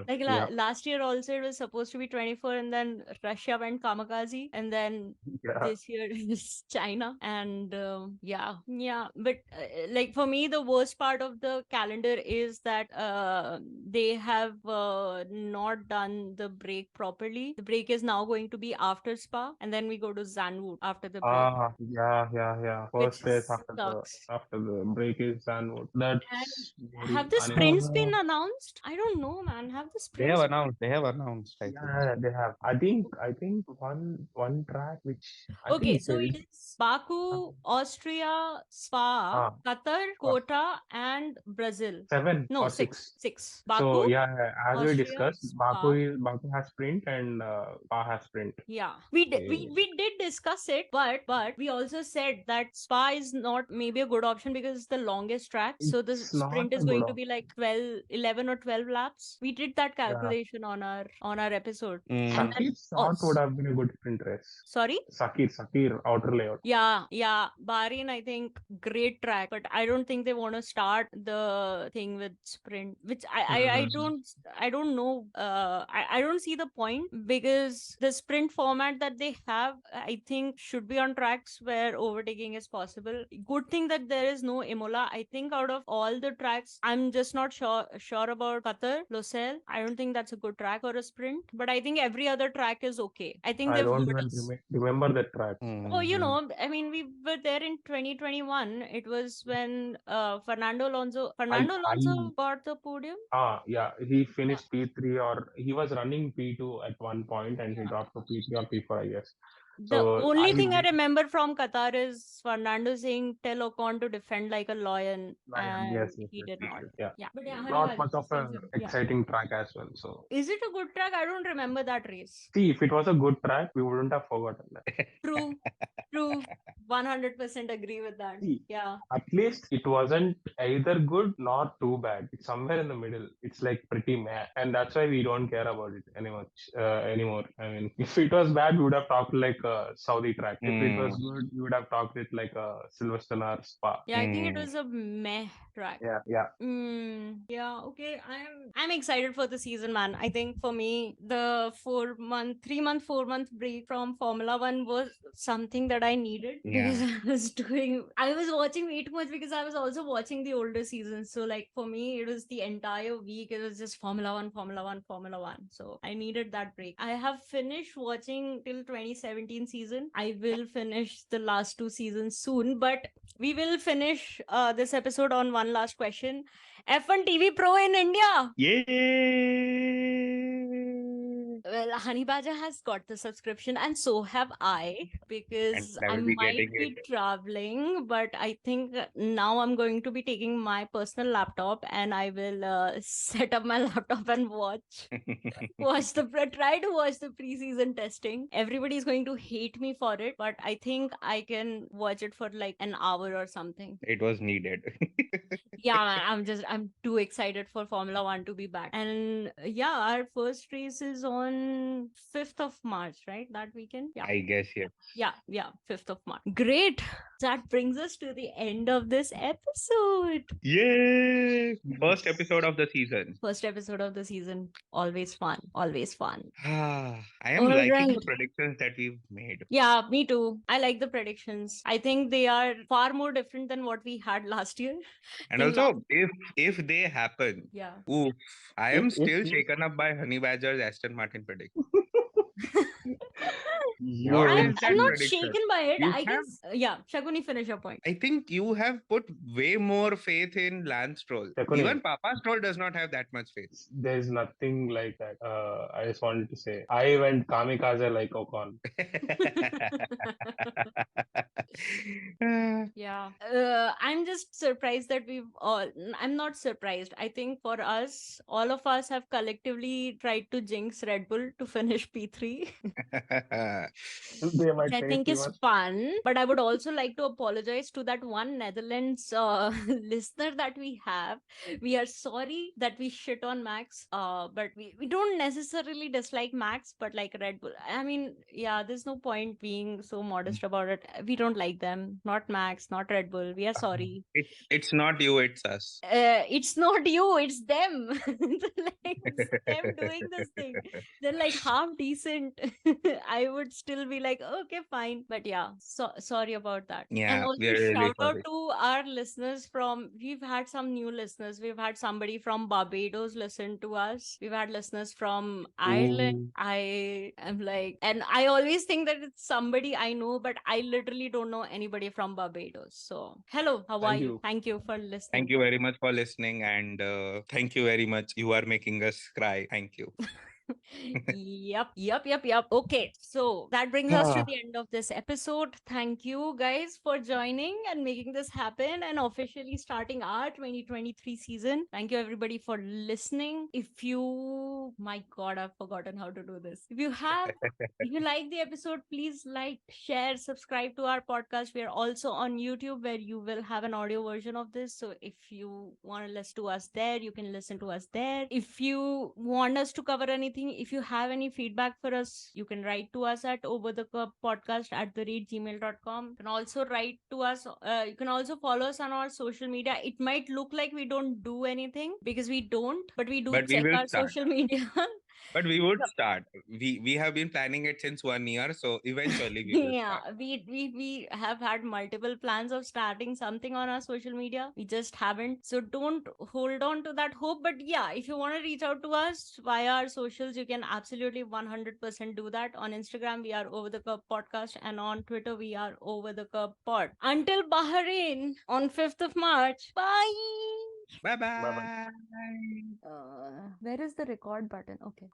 [SPEAKER 2] like
[SPEAKER 1] Yeah.
[SPEAKER 2] last year also it was supposed to be 24, and then Russia went kamikaze, and then
[SPEAKER 1] Yeah.
[SPEAKER 2] this year is China. And yeah. But like for me, the worst part of the calendar is that they have not done the break properly. The break is now going to be after Spa, and then we go to Zandvoort after the break.
[SPEAKER 1] Yeah. For first race
[SPEAKER 2] sucks.
[SPEAKER 1] after the break is done.
[SPEAKER 2] And
[SPEAKER 1] That's
[SPEAKER 2] have
[SPEAKER 1] very
[SPEAKER 2] the sprints been
[SPEAKER 1] unexpected.
[SPEAKER 2] announced? I don't know, man. Have the
[SPEAKER 3] They have
[SPEAKER 2] sprints?
[SPEAKER 3] announced. They have announced. I think.
[SPEAKER 1] Yeah, they have. I think one track which I think
[SPEAKER 2] Okay,
[SPEAKER 1] it's
[SPEAKER 2] so
[SPEAKER 1] a
[SPEAKER 2] it is Baku, Austria, Spa,
[SPEAKER 1] ah,
[SPEAKER 2] Qatar,
[SPEAKER 1] cost
[SPEAKER 2] Kota, and Brazil.
[SPEAKER 1] seven
[SPEAKER 2] No,
[SPEAKER 1] or
[SPEAKER 2] six.
[SPEAKER 1] six.
[SPEAKER 2] Six.
[SPEAKER 1] So
[SPEAKER 2] Baku,
[SPEAKER 1] yeah, as we
[SPEAKER 2] Austria,
[SPEAKER 1] discussed,
[SPEAKER 2] Spa.
[SPEAKER 1] Baku has sprint and Spa has sprint.
[SPEAKER 2] Yeah,
[SPEAKER 1] Okay.
[SPEAKER 2] we did discuss it, but we also said that Spa is not maybe a good option because it's the longest track. So the
[SPEAKER 1] It's not
[SPEAKER 2] sprint is
[SPEAKER 1] a good
[SPEAKER 2] going to be
[SPEAKER 1] option.
[SPEAKER 2] like 12, 11 or 12 laps. We did that
[SPEAKER 1] Yeah.
[SPEAKER 2] calculation on our episode.
[SPEAKER 3] Mm.
[SPEAKER 2] And then
[SPEAKER 1] Sakir shot would have been a good sprint race.
[SPEAKER 2] sorry?
[SPEAKER 1] Sakir outer layout.
[SPEAKER 2] Yeah. Bahrain, I think, great track, but I don't think they want to start the thing with sprint, which
[SPEAKER 1] Hmm.
[SPEAKER 2] I don't know. I don't see the point because the sprint format that they have, I think, should be on tracks where overtaking is possible. Good thing that there is no Imola. I think out of all the tracks, I'm just not sure about Qatar, Losail. I don't think that's a good track or a sprint, but I think every other track is okay. I think
[SPEAKER 1] I
[SPEAKER 2] they've
[SPEAKER 1] don't
[SPEAKER 2] heard
[SPEAKER 1] even
[SPEAKER 2] us.
[SPEAKER 1] remember that track.
[SPEAKER 2] Oh, you
[SPEAKER 3] Mhm.
[SPEAKER 2] know, I mean, we were there in 2021. It was when
[SPEAKER 1] I
[SPEAKER 2] Fernando
[SPEAKER 1] I
[SPEAKER 2] Alonso got the podium.
[SPEAKER 1] yeah, he
[SPEAKER 2] Yeah,
[SPEAKER 1] finished P3 or he was running P2 at one point and he
[SPEAKER 2] yeah.
[SPEAKER 1] dropped to P3 or P4, I guess.
[SPEAKER 2] The
[SPEAKER 1] So
[SPEAKER 2] only
[SPEAKER 1] I
[SPEAKER 2] thing I remember from Qatar is Fernando saying, "Tell Ocon to defend like a lion,"
[SPEAKER 1] Lion,
[SPEAKER 2] and
[SPEAKER 1] yes, yes,
[SPEAKER 2] he
[SPEAKER 1] yes,
[SPEAKER 2] did
[SPEAKER 1] yes,
[SPEAKER 2] not.
[SPEAKER 1] yes, yeah.
[SPEAKER 2] Yeah, but yeah, Honey
[SPEAKER 1] Not
[SPEAKER 2] Badger,
[SPEAKER 1] much of
[SPEAKER 2] same,
[SPEAKER 1] a
[SPEAKER 2] same. Yeah.
[SPEAKER 1] exciting track as well. So
[SPEAKER 2] Is it a good track? I don't remember that race.
[SPEAKER 1] see, if it was a good track, we wouldn't have forgotten that.
[SPEAKER 2] True, true. 100% agree with that.
[SPEAKER 1] See,
[SPEAKER 2] Yeah.
[SPEAKER 1] at least it wasn't either good nor too bad. It's somewhere in the middle. It's like pretty meh, and that's why we don't care about it anymore. I mean, if it was bad, we would have talked like a Saudi track. If it was
[SPEAKER 3] Mm.
[SPEAKER 1] good, we would have talked it like a Silverstone or Spa.
[SPEAKER 2] Yeah, I think it
[SPEAKER 3] Mm.
[SPEAKER 2] was a meh track.
[SPEAKER 1] Yeah, yeah.
[SPEAKER 2] Yeah, okay. I'm excited for the season, man. I think for me, the 4 month, 3 month, 4 month break from Formula One was something that I needed because
[SPEAKER 3] Yeah.
[SPEAKER 2] I was watching way too much because I was also watching the older seasons. So like for me, it was the entire week. It was just Formula One, Formula One, Formula One. So I needed that break. I have finished watching till 2017 season. I will finish the last two seasons soon, but we will finish this episode on one last question. F1 TV Pro in India.
[SPEAKER 3] Yay!
[SPEAKER 2] Well, Honey Badger has got the subscription, and so have I,
[SPEAKER 3] And
[SPEAKER 2] because
[SPEAKER 3] I
[SPEAKER 2] I
[SPEAKER 3] will be
[SPEAKER 2] might
[SPEAKER 3] getting
[SPEAKER 2] be
[SPEAKER 3] it.
[SPEAKER 2] traveling. But I think now I'm going to be taking my personal laptop and I will set up my laptop and try to watch the preseason testing. Everybody's going to hate me for it, but I think I can watch it for like an hour or something.
[SPEAKER 3] It was needed.
[SPEAKER 2] Yeah, I'm too excited for Formula One to be back. And yeah, our first race is on 5th of March, right? That weekend. Yeah.
[SPEAKER 3] I guess, yeah.
[SPEAKER 2] Yeah, 5th of March. Great. That brings us to the end of this episode.
[SPEAKER 3] Yay! First
[SPEAKER 1] Yes.
[SPEAKER 3] episode of the season.
[SPEAKER 2] First episode of the season. Always fun. Always fun.
[SPEAKER 3] I am
[SPEAKER 2] All
[SPEAKER 3] liking the
[SPEAKER 2] right.
[SPEAKER 3] predictions that we've made.
[SPEAKER 2] Yeah, me too. I like the predictions. I think they are far more different than what we had last year. I
[SPEAKER 3] And
[SPEAKER 2] think last,
[SPEAKER 3] also, if they happen,
[SPEAKER 2] yeah.
[SPEAKER 3] oof, I
[SPEAKER 1] If
[SPEAKER 3] am
[SPEAKER 1] if
[SPEAKER 3] still shaken up by Honey Badger's Aston Martin prediction. What
[SPEAKER 1] your
[SPEAKER 2] I'm
[SPEAKER 3] is
[SPEAKER 2] I'm
[SPEAKER 3] that
[SPEAKER 2] not
[SPEAKER 1] instinct,
[SPEAKER 3] prediction?
[SPEAKER 2] shaken by it.
[SPEAKER 3] You
[SPEAKER 2] I
[SPEAKER 3] have,
[SPEAKER 2] guess yeah, Shaguni, finish your point.
[SPEAKER 3] I think you have put way more faith in Lance Stroll. Even
[SPEAKER 1] Shakuni,
[SPEAKER 3] Papa Stroll does not have that much faith.
[SPEAKER 1] there's nothing like that. I just wanted to say, I went kamikaze like Ocon.
[SPEAKER 2] Yeah. I'm just surprised that I'm not surprised. I think for us, all of us have collectively tried to jinx Red Bull to finish P3.
[SPEAKER 1] They
[SPEAKER 2] Which
[SPEAKER 1] might
[SPEAKER 2] I
[SPEAKER 1] face
[SPEAKER 2] think is
[SPEAKER 1] even.
[SPEAKER 2] fun. But I would also like to apologize to that one Netherlands listener that we have. We are sorry that we shit on Max, but we don't necessarily dislike Max, but like Red Bull. I mean, yeah, there's no point being so modest about it. We don't like them. Not Max, not Red Bull. We are sorry.
[SPEAKER 3] It's not you, it's us.
[SPEAKER 2] It's not you, it's them. Like, it's them doing this thing. They're like half decent. I would still be like, okay, fine. But yeah, so sorry about that. And
[SPEAKER 3] Yeah, we
[SPEAKER 2] also
[SPEAKER 3] are really
[SPEAKER 2] shout out
[SPEAKER 3] sorry.
[SPEAKER 2] to our listeners we've had some new listeners. We've had somebody from Barbados listen to us. We've had listeners from Ireland.
[SPEAKER 1] Ooh.
[SPEAKER 2] I am like, and I always think that it's somebody I know, but I literally don't don't know anybody from Barbados. So, hello, how are
[SPEAKER 1] Thank
[SPEAKER 2] you?
[SPEAKER 1] you.
[SPEAKER 2] Thank you for
[SPEAKER 3] Thank
[SPEAKER 2] listening.
[SPEAKER 3] you very much for listening, and thank you very much. You are making us cry. Thank you.
[SPEAKER 2] Yep. Okay, so that brings us to
[SPEAKER 1] Ah,
[SPEAKER 2] the end of this episode. Thank you guys for joining and making this happen and officially starting our 2023 season. Thank you everybody for listening. If you, my god, I've forgotten how to do this. If you like the episode, please like, share, subscribe to our podcast. We are also on YouTube where you will have an audio version of this. So if you want to listen to us there, you can listen to us there. If you want us to cover anything, if you have any feedback for us, you can write to us at overthecuppodcast@gmail.com. You can also write to us. You can also follow us on our social media. It might look like we don't do anything because we don't, but we do
[SPEAKER 3] But we
[SPEAKER 2] check
[SPEAKER 3] will
[SPEAKER 2] our
[SPEAKER 3] start.
[SPEAKER 2] social media.
[SPEAKER 3] But we would start. We have been planning it since 1 year, so eventually we will
[SPEAKER 2] Yeah,
[SPEAKER 3] start.
[SPEAKER 2] we have had multiple plans of starting something on our social media. We just haven't. So don't hold on to that hope. But yeah, if you want to reach out to us via our socials, you can absolutely 100% do that. On Instagram, we are Over the Cup Podcast, and on Twitter, we are Over the Cup Pod. Until Bahrain on 5th of March. Bye.
[SPEAKER 3] Bye
[SPEAKER 1] bye bye.
[SPEAKER 3] bye.
[SPEAKER 2] Where is the record button? Okay.